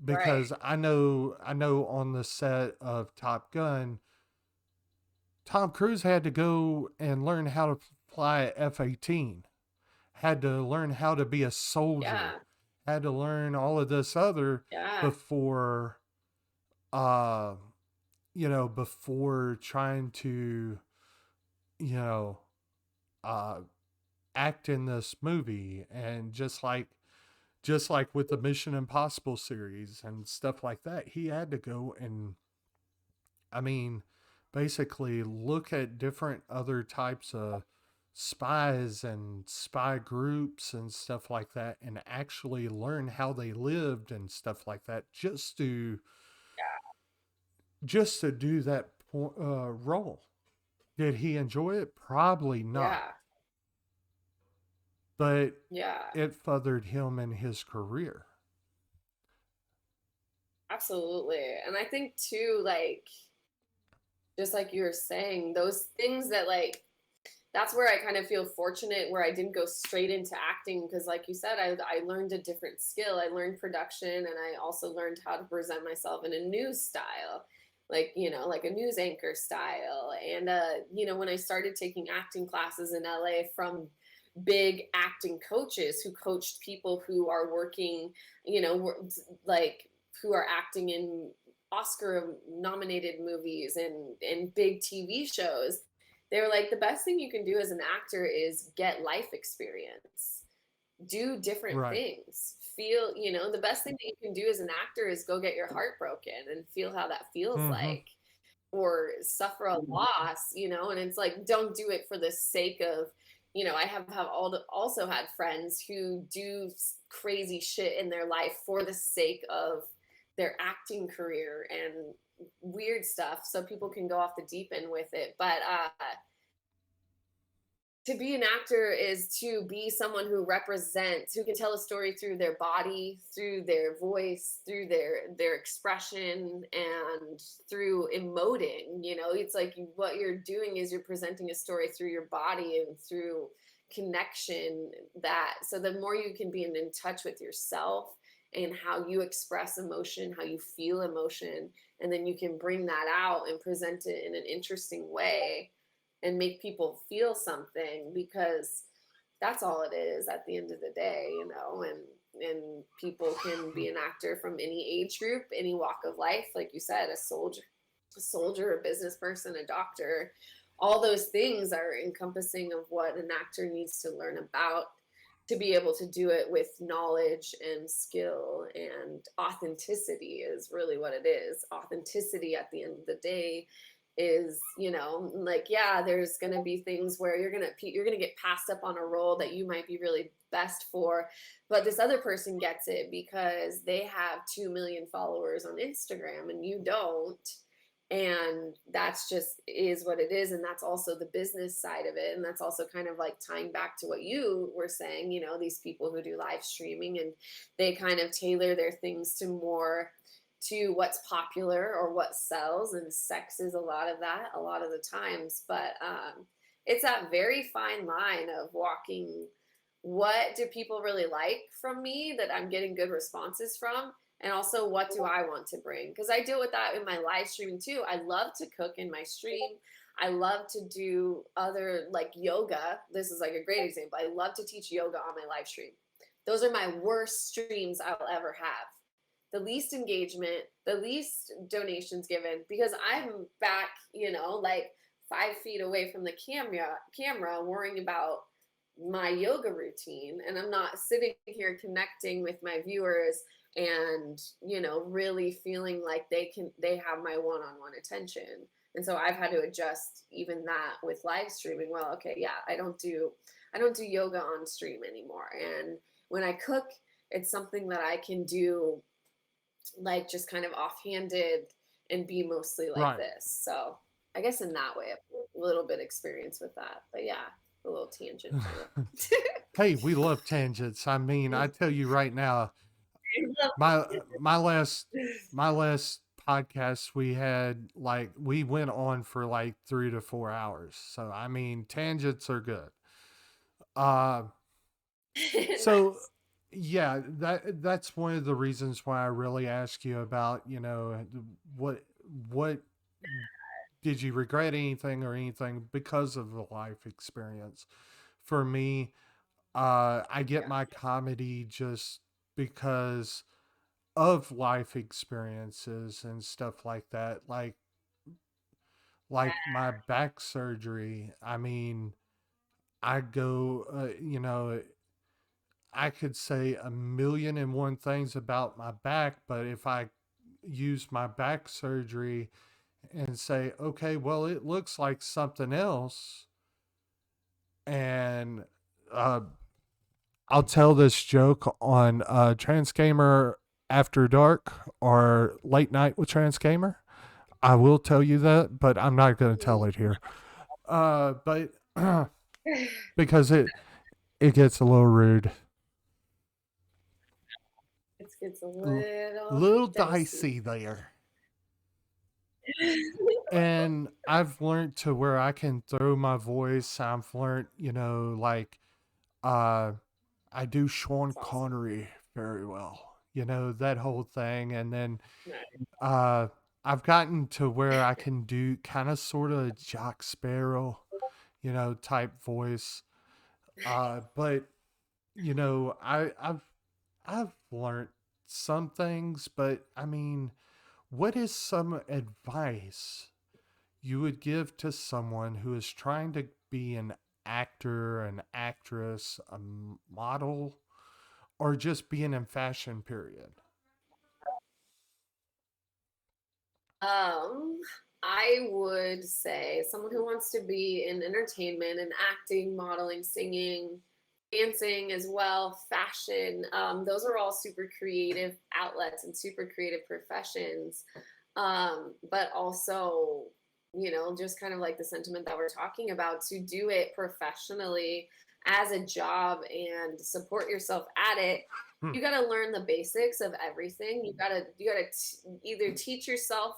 Right. because I know on the set of Top Gun, Tom Cruise had to go and learn how to fly a F-18, had to learn how to be a soldier, Yeah. had to learn all of this other Yeah. before uh before trying to, you know, uh act in this movie. And just like with the Mission Impossible series and stuff like that, he had to go and, I mean, basically look at different other types of spies and spy groups and stuff like that, and actually learn how they lived and stuff like that, just to do that role. Did he enjoy it? Probably not. Yeah. But Yeah. it furthered him in his career. Absolutely. And I think too, like, just like you were saying, those things that like that's where I kind of feel fortunate where I didn't go straight into acting because like you said, I learned a different skill. I learned production and I also learned how to present myself in a news style. Like, like a news anchor style. And when I started taking acting classes in LA from big acting coaches who coached people who are working, like who are acting in Oscar nominated movies and big TV shows. They were like, the best thing you can do as an actor is get life experience, do different Right. things, feel, the best thing that you can do as an actor is go get your heart broken and feel how that feels Mhm. like, or suffer a loss, and it's like, don't do it for the sake of, I have also had friends who do crazy shit in their life for the sake of their acting career and weird stuff so people can go off the deep end with it. But to be an actor is to be someone who represents, who can tell a story through their body, through their voice, through their expression, and through emoting. You know, it's like what you're doing is you're presenting a story through your body and through connection. That so the more you can be in touch with yourself and how you express emotion, how you feel emotion, and then you can bring that out and present it in an interesting way and make people feel something, because that's all it is at the end of the day, you know. And people can be an actor from any age group, any walk of life, like you said, a soldier, a business person, a doctor. All those things are encompassing of what an actor needs to learn about to be able to do it with knowledge and skill, and authenticity is really what it is. Authenticity at the end of the day is, you know, like, yeah, there's going to be things where you're going to get passed up on a role that you might be really best for, but this other person gets it because they have 2 million followers on Instagram and you don't. And that's just is what it is. And that's also the business side of it. And that's also kind of like tying back to what you were saying, you know, these people who do live streaming and they kind of tailor their things to what's popular or what sells, and sex is a lot of that a lot of the times. But it's that very fine line of walking, what do people really like from me that I'm getting good responses from, and also what do I want to bring, because I deal with that in my live streaming too. I love to cook in my stream. I love to do other, like, yoga. This is like a great example. I love to teach yoga on my live stream. Those are my worst streams I'll ever have. The least engagement, the least donations given, because I'm back, you know, like 5 feet away from the camera worrying about my yoga routine. And I'm not sitting here connecting with my viewers and, you know, really feeling like they have my one-on-one attention. And so I've had to adjust even that with live streaming. Well, okay, yeah, I don't do yoga on stream anymore. And when I cook, it's something that I can do like just kind of offhanded and be mostly like this. So I guess in that way, I have a little bit experience with that. But yeah, a little tangent. Hey, we love tangents. I mean, I tell you right now, my last podcast we had, like, we went on for like 3 to 4 hours. So I mean, tangents are good. So Nice. yeah, that's one of the reasons why I really ask you about, you know, what did you regret anything or anything because of the life experience. For me, I get my comedy just because of life experiences and stuff like that. Like my back surgery. I mean, I go, you know, I could say a million and one things about my back, but if I use my back surgery and say, okay, well, it looks like something else, and I'll tell this joke on Transgamer After Dark or Late Night with Transgamer. I will tell you that, but I'm not going to tell it here. But because it gets a little rude. It gets a little dicey there. And I've learned to where I can throw my voice. I've learned, you know, like I do Sean Connery very well, you know, that whole thing. And then I've gotten to where I can do kind of sort of Jack Sparrow, you know, type voice. But you know, I've learned some things, but I mean, what is some advice you would give to someone who is trying to be an actor, an actress, a model, or just being in fashion, period? I would say someone who wants to be in entertainment and acting, modeling, singing, dancing as well, fashion. Those are all super creative outlets and super creative professions. But also you know, just kind of like the sentiment that we're talking about, to do it professionally as a job and support yourself at it, you got to learn the basics of everything. You got to either teach yourself.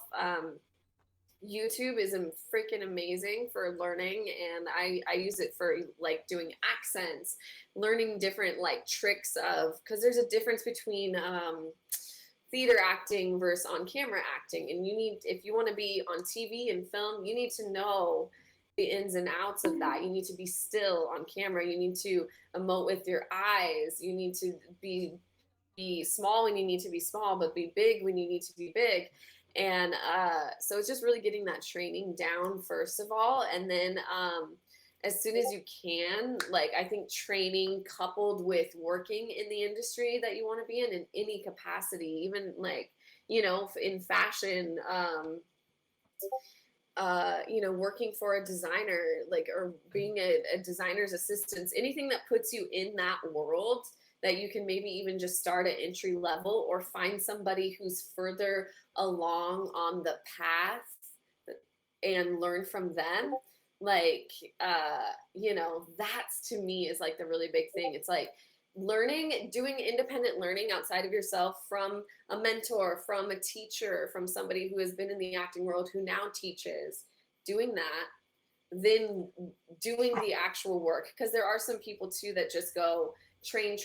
YouTube is freaking amazing for learning, and I use it for like doing accents, learning different like tricks of, because there's a difference between theater acting versus on camera acting, and you need, if you want to be on TV and film, you need to know the ins and outs of that. You need to be still on camera. You need to emote with your eyes. You need to be small when you need to be small, but be big when you need to be big. And so it's just really getting that training down first of all, and then as soon as you can, like I think training coupled with working in the industry that you want to be in any capacity, even like, you know, in fashion, you know, working for a designer, like, or being a designer's assistant, anything that puts you in that world, that you can maybe even just start at entry level or find somebody who's further along on the path and learn from them. Like, you know, that's to me is like the really big thing. It's like learning, doing independent learning outside of yourself from a mentor, from a teacher, from somebody who has been in the acting world who now teaches, doing that, then doing the actual work. Because there are some people too that just go train,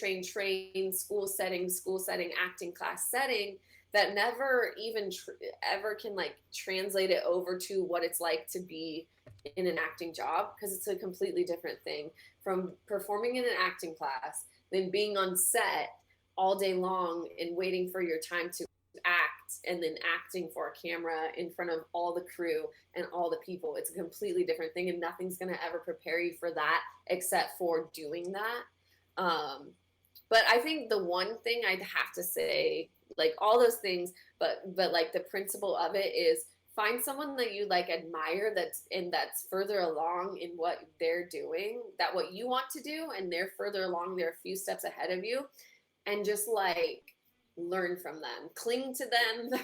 school setting, acting class setting, that never even ever can like translate it over to what it's like to be in an acting job, because it's a completely different thing from performing in an acting class, then being on set all day long and waiting for your time to act, and then acting for a camera in front of all the crew and all the people. It's a completely different thing, and nothing's going to ever prepare you for that except for doing that. But I think the one thing I'd have to say, like all those things, but like the principle of it is find someone that you like admire that's further along in what they're doing, that what you want to do, and they're further along, they're a few steps ahead of you, and just like learn from them, cling to them,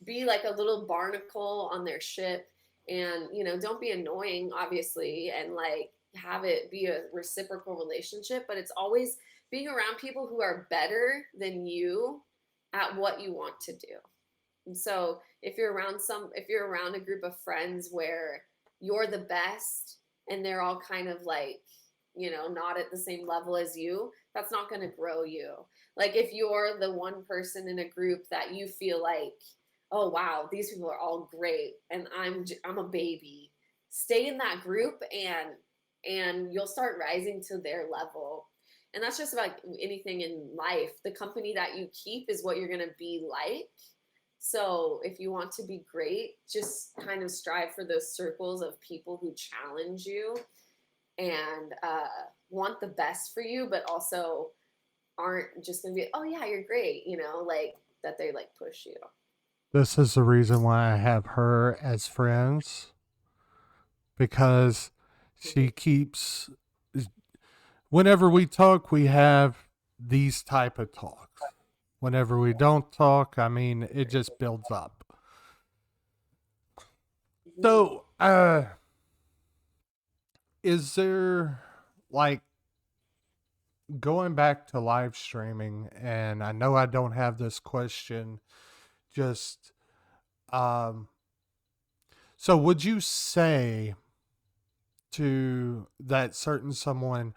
be like a little barnacle on their ship, and, you know, don't be annoying, obviously, and like have it be a reciprocal relationship, but it's always being around people who are better than you at what you want to do. And so if you're around a group of friends where you're the best and they're all kind of like, you know, not at the same level as you, that's not going to grow you. Like if you're the one person in a group that you feel like, oh wow, these people are all great and I'm a baby, stay in that group and you'll start rising to their level. And that's just about anything in life. The company that you keep is what you're going to be like. So if you want to be great, just kind of strive for those circles of people who challenge you and want the best for you, but also aren't just going to be, oh yeah, you're great, you know, like that they like push you. This is the reason why I have her as friends, because she keeps, whenever we talk, we have these type of talks. Whenever we don't talk, I mean, it just builds up. So, is there, like, going back to live streaming, and I know I don't have this question, just, so would you say to that certain someone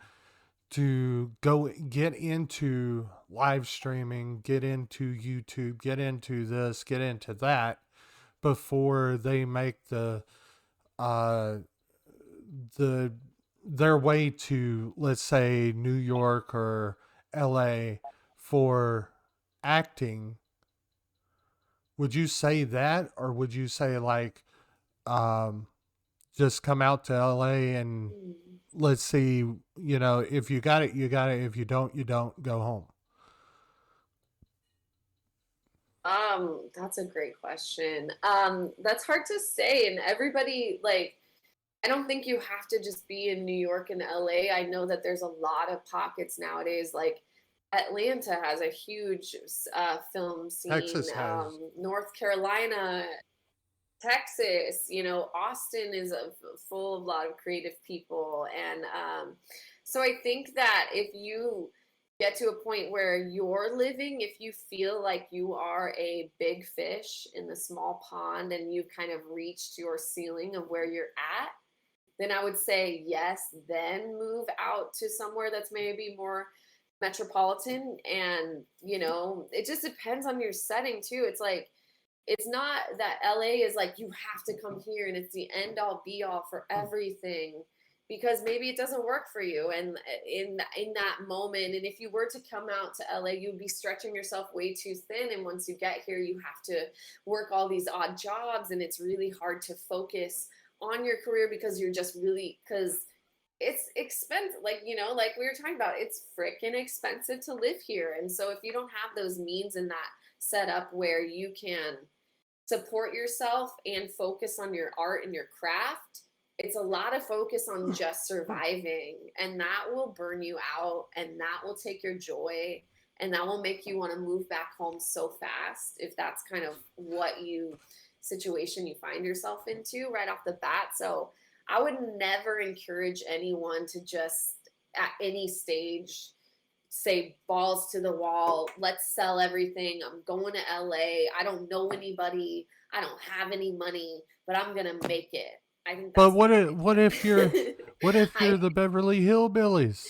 to go get into live streaming, get into YouTube, get into this, get into that before they make their way to, let's say, New York or LA for acting? Would you say that, or would you say like just come out to LA and let's see, you know, if you got it, you got it. If you don't, you don't, go home? That's a great question. That's hard to say. And everybody, like, I don't think you have to just be in New York and LA. I know that there's a lot of pockets nowadays. Like Atlanta has a huge film scene. Texas has. North Carolina. Texas, Austin is full of a lot of creative people. And so I think that if you get to a point where you're living, if you feel like you are a big fish in the small pond and you've kind of reached your ceiling of where you're at, then I would say yes, then move out to somewhere that's maybe more metropolitan. And, it just depends on your setting too. It's like, it's not that LA is like, you have to come here and it's the end all be all for everything, because maybe it doesn't work for you. And in that moment, and if you were to come out to LA, you'd be stretching yourself way too thin. And once you get here, you have to work all these odd jobs, and it's really hard to focus on your career because it's expensive. Like we were talking about, it's freaking expensive to live here. And so if you don't have those means and that setup where you can support yourself and focus on your art and your craft, it's a lot of focus on just surviving, and that will burn you out, and that will take your joy, and that will make you want to move back home so fast if that's kind of situation you find yourself into right off the bat. So I would never encourage anyone to just at any stage say balls to the wall, let's sell everything, I'm going to LA, I don't know anybody, I don't have any money, but I'm gonna make it. I think But what if you're the Beverly Hillbillies?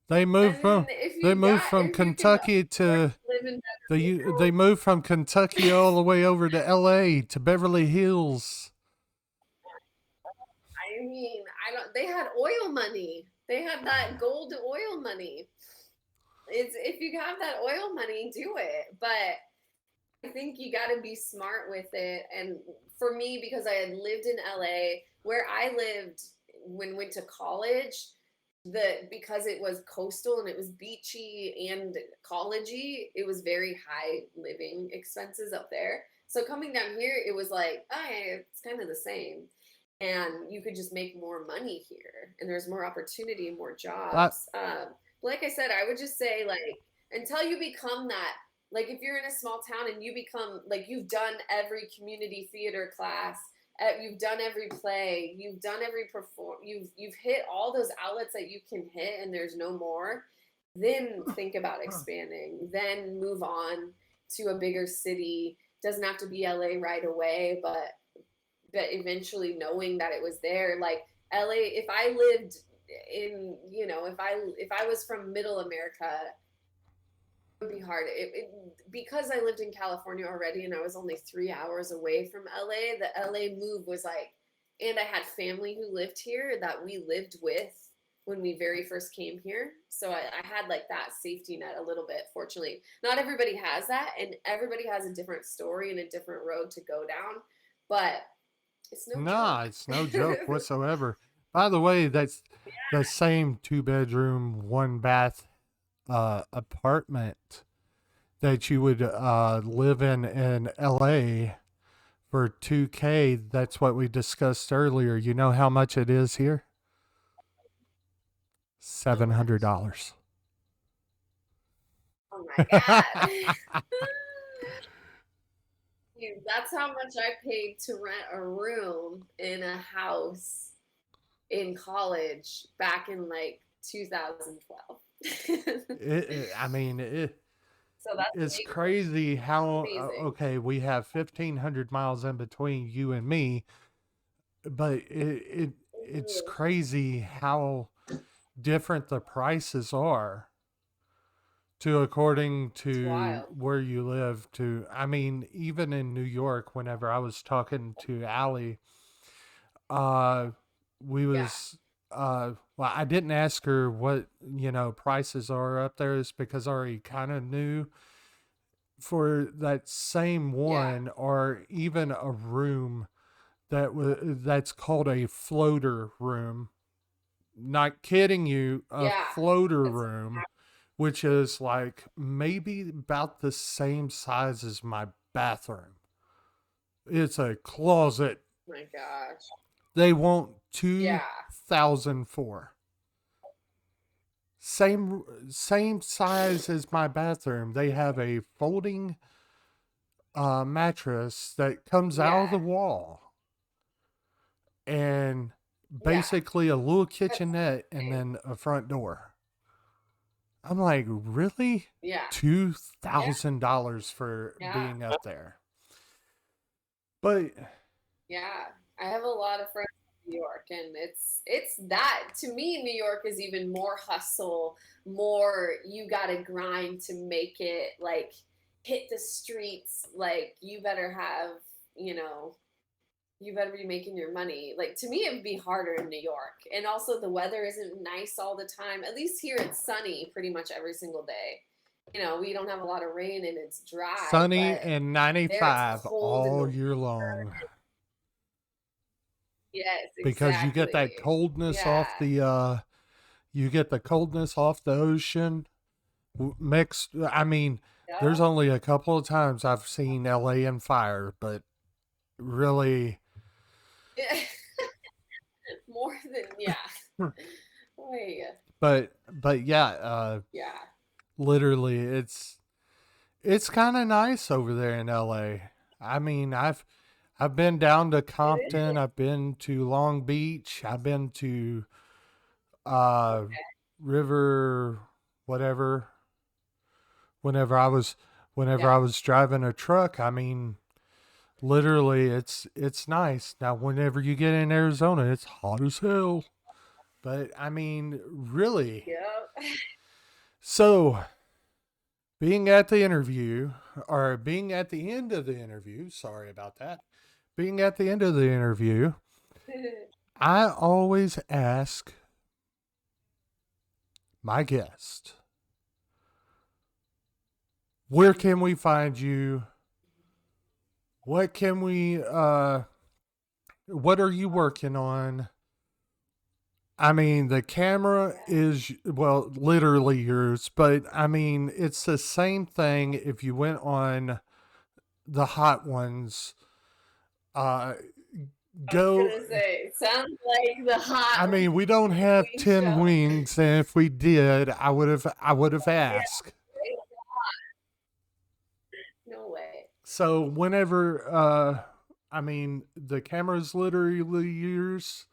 They moved from Kentucky to they moved from Kentucky all the way over to LA to Beverly Hills. I mean, they had oil money. They had that gold oil money. If you have that oil money, do it. But I think you got to be smart with it. And for me, because I had lived in LA, where I lived when went to college, because it was coastal and it was beachy and collegey, it was very high living expenses up there. So coming down here, it was like, it's kind of the same. And you could just make more money here, and there's more opportunity and more jobs. Like I said, I would just say, like, until you become that, like, if you're in a small town and you become, like, you've done every community theater class, you've done every play, you've done every you've hit all those outlets that you can hit, and there's no more, then think about expanding. Then move on to a bigger city. Doesn't have to be LA right away, but eventually knowing that it was there. Like LA, if I lived in, if I was from middle America, it would be hard. Because I lived in California already and I was only 3 hours away from LA, the LA move was like, and I had family who lived here that we lived with when we very first came here. So I had like that safety net a little bit. Fortunately, not everybody has that, and everybody has a different story and a different road to go down. But it's no joke. It's no joke whatsoever. By the way, that's the same 2-bedroom, 1-bath apartment that you would live in LA for $2K. That's what we discussed earlier. You know how much it is here? $700. Oh my God. Dude, that's how much I paid to rent a room in a house in college back in like 2012. So it's crazy how okay, we have 1,500 miles in between you and me, but it's crazy how different the prices are according to where you live. Even in New York, whenever I was talking to Allie, I didn't ask her what prices are up there, is because I already kind of knew. For that same one, or even a room that's called a floater room, not kidding you, floater room, which is like maybe about the same size as my bathroom. It's a closet. My gosh. They want $2,000 for. Same size as my bathroom. They have a folding mattress that comes out of the Yeah. wall and Yeah. basically a little kitchenette and then a front door. I'm like, really? Yeah. $2,000 for Yeah. being up there. But Yeah. I have a lot of friends in New York, and it's that to me, New York is even more hustle, more you gotta grind to make it, like hit the streets, like you better have, you know, you better be making your money. Like to me, it would be harder in New York. And also the weather isn't nice all the time. At least here it's sunny pretty much every single day. You know, we don't have a lot of rain and it's dry, sunny but and there it's 95 cold in all the year long yes, because you get that exactly. coldness off Yeah. you get the coldness off the ocean mixed. I mean, there's Yep. only a couple of times I've seen LA in fire, but really, Yeah. More than yeah. Oh yeah. but yeah, Yeah. literally, it's kind of nice over there in LA. I mean, I've been down to It Compton, is. I've been to Long Beach, I've been to uh Okay. River whatever whenever I was whenever I Yeah. was driving a truck. I mean, literally it's nice. Now whenever you get in Arizona, it's hot as hell. But I mean, really. Yep. So, being at the interview, or being at the end of the interview, sorry about that. Being at the end of the interview, I always ask my guest, where can we find you? What can we, what are you working on? I mean, the camera is, well, literally yours, but I mean, it's the same thing if you went on the Hot Ones. Uh, I was go. gonna say, sounds like the I hot mean, we don't have wing 10 show. wings, and if we did, I would have Yeah, asked. right? No way. So whenever, I mean, the camera's literally yours.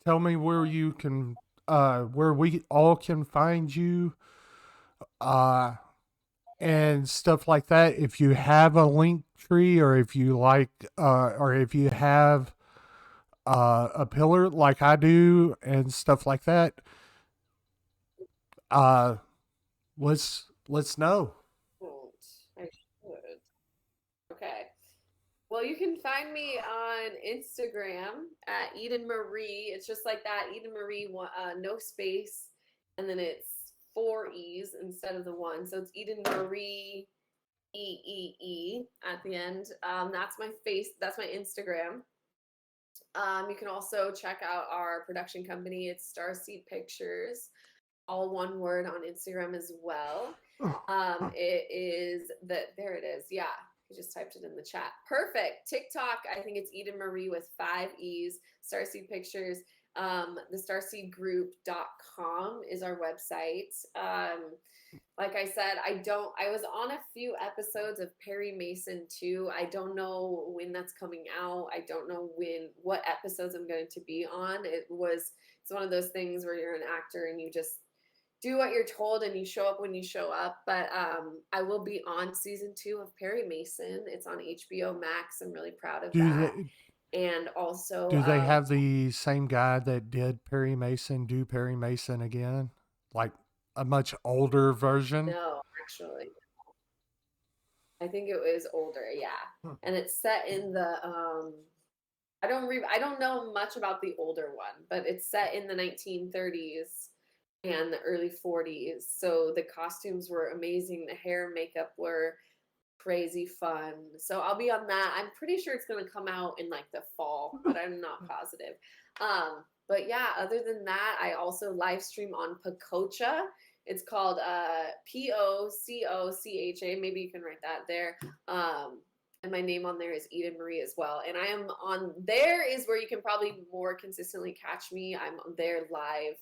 Tell me where you can, where we all can find you, uh, and stuff like that. If you have a link tree, or if you like, or if you have a pillar like I do, and stuff like that, uh, let's know. Won't. I should. Okay. Well, you can find me on Instagram at Eden Marie. It's just like that, Eden Marie, no space, and then it's 4 E's instead of the one. So it's Eden Marie at the end. That's my face. That's my Instagram. You can also check out our production company. It's Starseed Pictures, all one word on Instagram as well. It is there it is. Yeah. I just typed it in the chat. Perfect. TikTok, I think it's Eden Marie with 5 E's, Starseed Pictures. The starseedgroup.com is our website. Like I said, I was on a few episodes of Perry Mason too. I don't know when that's coming out. I don't know what episodes I'm going to be on. It's one of those things where you're an actor and you just do what you're told and you show up when you show up. But I will be on season 2 of Perry Mason. It's on HBO Max. I'm really proud of that. And also, do they have the same guy that did Perry Mason do Perry Mason again, like a much older version? No, actually, I think it was older. Yeah, and it's set in the I don't know much about the older one, but it's set in the 1930s and the early 40s. So the costumes were amazing. The hair and makeup were crazy fun. So I'll be on that. I'm pretty sure it's going to come out in like the fall, but I'm not positive. But yeah, other than that, I also live stream on Pacocha. It's called Pococha. Maybe you can write that there. And my name on there is Eden Marie as well. And I am on there is where you can probably more consistently catch me. I'm there live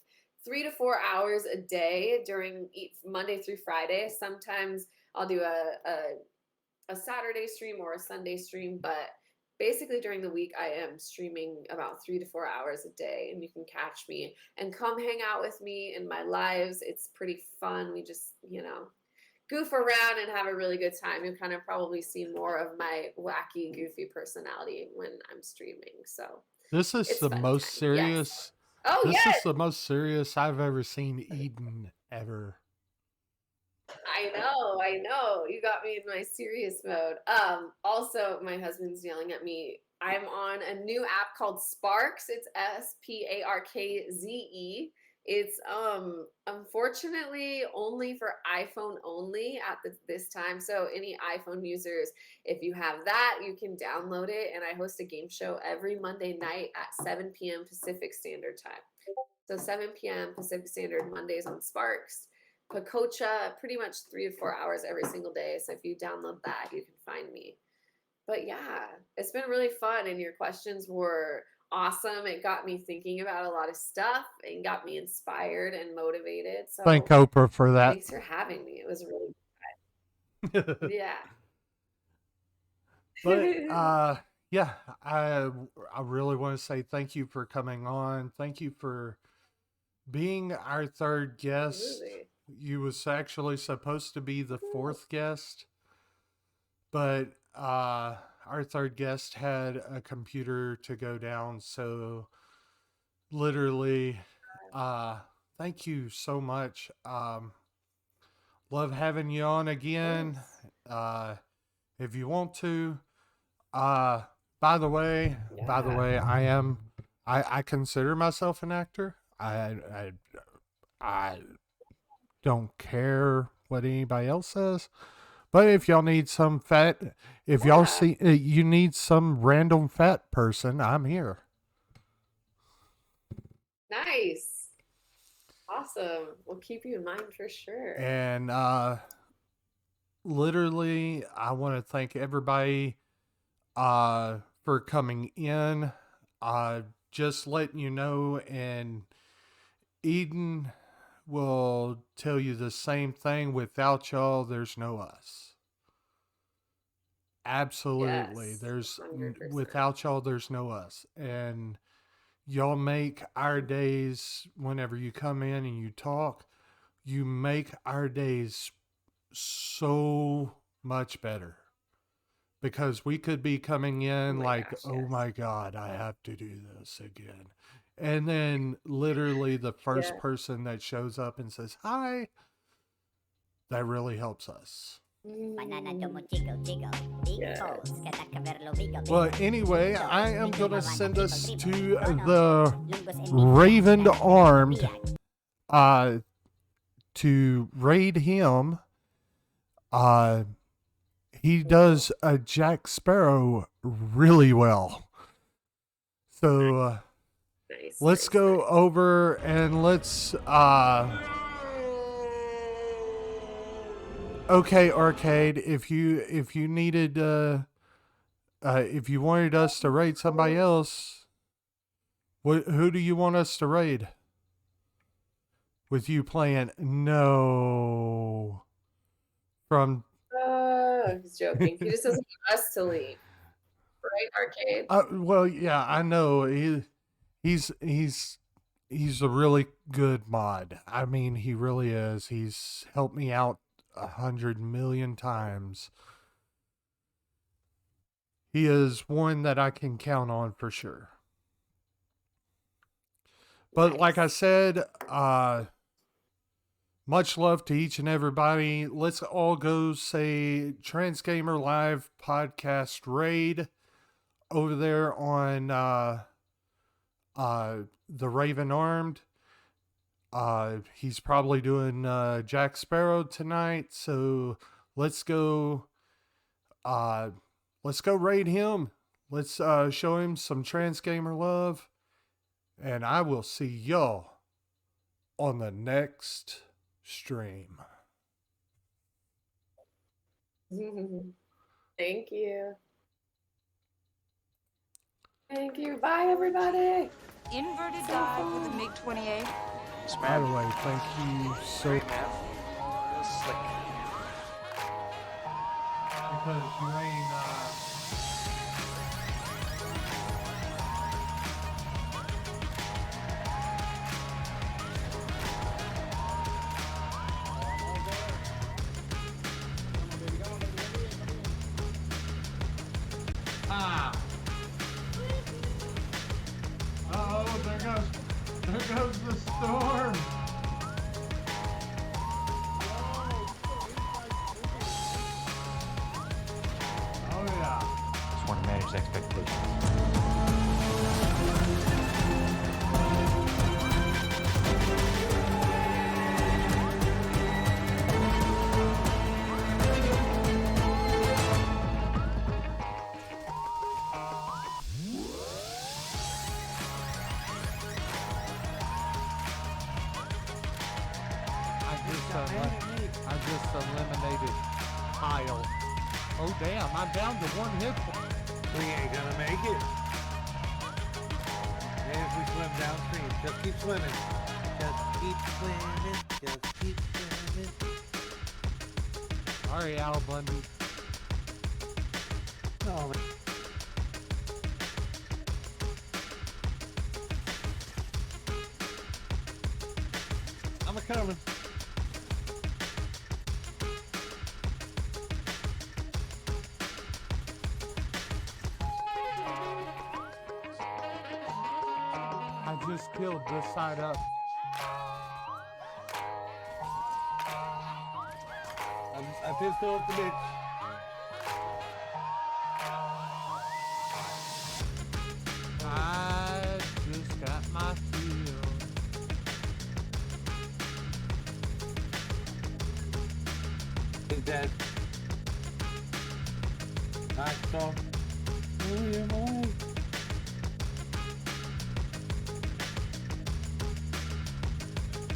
3 to 4 hours a day during Monday through Friday. Sometimes I'll do a a Saturday stream or a Sunday stream, but basically during the week I am streaming about 3 to 4 hours a day, and you can catch me and come hang out with me in my lives. It's pretty fun. We just, goof around and have a really good time. You'll kind of probably see more of my wacky, goofy personality when I'm streaming. So This is it's the fun most time. serious. Yes. Oh, This yes. is the most serious I've ever seen Eden ever. I know. You got me in my serious mode. Also, my husband's yelling at me. I'm on a new app called Sparks. It's SPARKZE. It's unfortunately only for iPhone only at this time. So any iPhone users, if you have that, you can download it. And I host a game show every Monday night at 7 p.m. Pacific Standard Time. So 7 p.m. Pacific Standard Mondays on Sparks. Pacocha, pretty much 3 to 4 hours every single day. So if you download that, you can find me. But yeah, it's been really fun, and your questions were awesome. It got me thinking about a lot of stuff and got me inspired and motivated. So Thank Oprah for that. thanks for having me. It was really fun. Yeah. But yeah, I really want to say thank you for coming on. Thank you for being our third guest. Absolutely. You was actually supposed to be the fourth guest, but our third guest had a computer to go down. So literally, thank you so much. Love having you on again. If you want to, by the way, I consider myself an actor. I don't care what anybody else says. But if y'all need some fat, if y'all see you need some random fat person, I'm here. Nice. Awesome. We'll keep you in mind for sure. And literally, I want to thank everybody for coming in. Just letting you know, and Eden will tell you the same thing. Without y'all, there's no us. Absolutely. Yes, There's 100%. without y'all, there's no us. And y'all make our days, whenever you come in and you talk, you make our days so much better. Because we could be coming in oh my God, I have to do this again. And then literally the first person that shows up and says, hi, that really helps us. Well, anyway, I am going to send us to the Raven Armed to raid him. He does a Jack Sparrow really well. So let's go over and let's okay, Arcade, if you needed if you wanted us to raid somebody else, who do you want us to raid? With you playing No from He's joking. He just doesn't want us to leave. Right, Arcade? Well, yeah, I know. He's a really good mod. I mean, he really is. He's helped me out 100 million times. He is one that I can count on for sure. But like I said, much love to each and everybody. Let's all go say Transgamer Live Podcast Raid over there on the Raven Armed. He's probably doing Jack Sparrow tonight, so let's go raid him. Let's show him some Transgamer love, and I will see y'all on the next stream. Thank you. Thank you. Bye, everybody. Inverted dive with the MiG-28. By the way, thank you so Slick. because you ain't, Ah! Uh-oh, there goes the storm! Oh yeah. Just want to manage expectations. I just eliminated Kyle. Oh damn, I'm down to 1 hit point. We ain't gonna make it. And if we swim downstream, just keep swimming. Just keep swimming. Just keep swimming. Sorry, Al Bundy. Oh, man. I'm a-coming. I just killed this side up. I pistol up the bitch. I just got my feel. He's dead. Nice storm. Oh yeah, boy.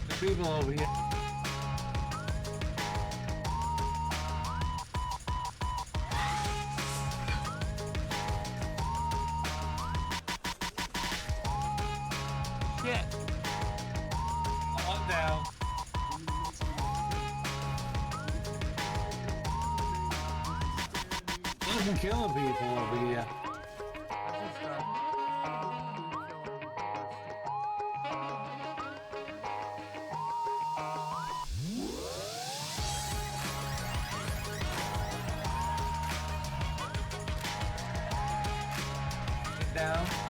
The people over here. Shit. On down. Doesn't killing people over here. Get down.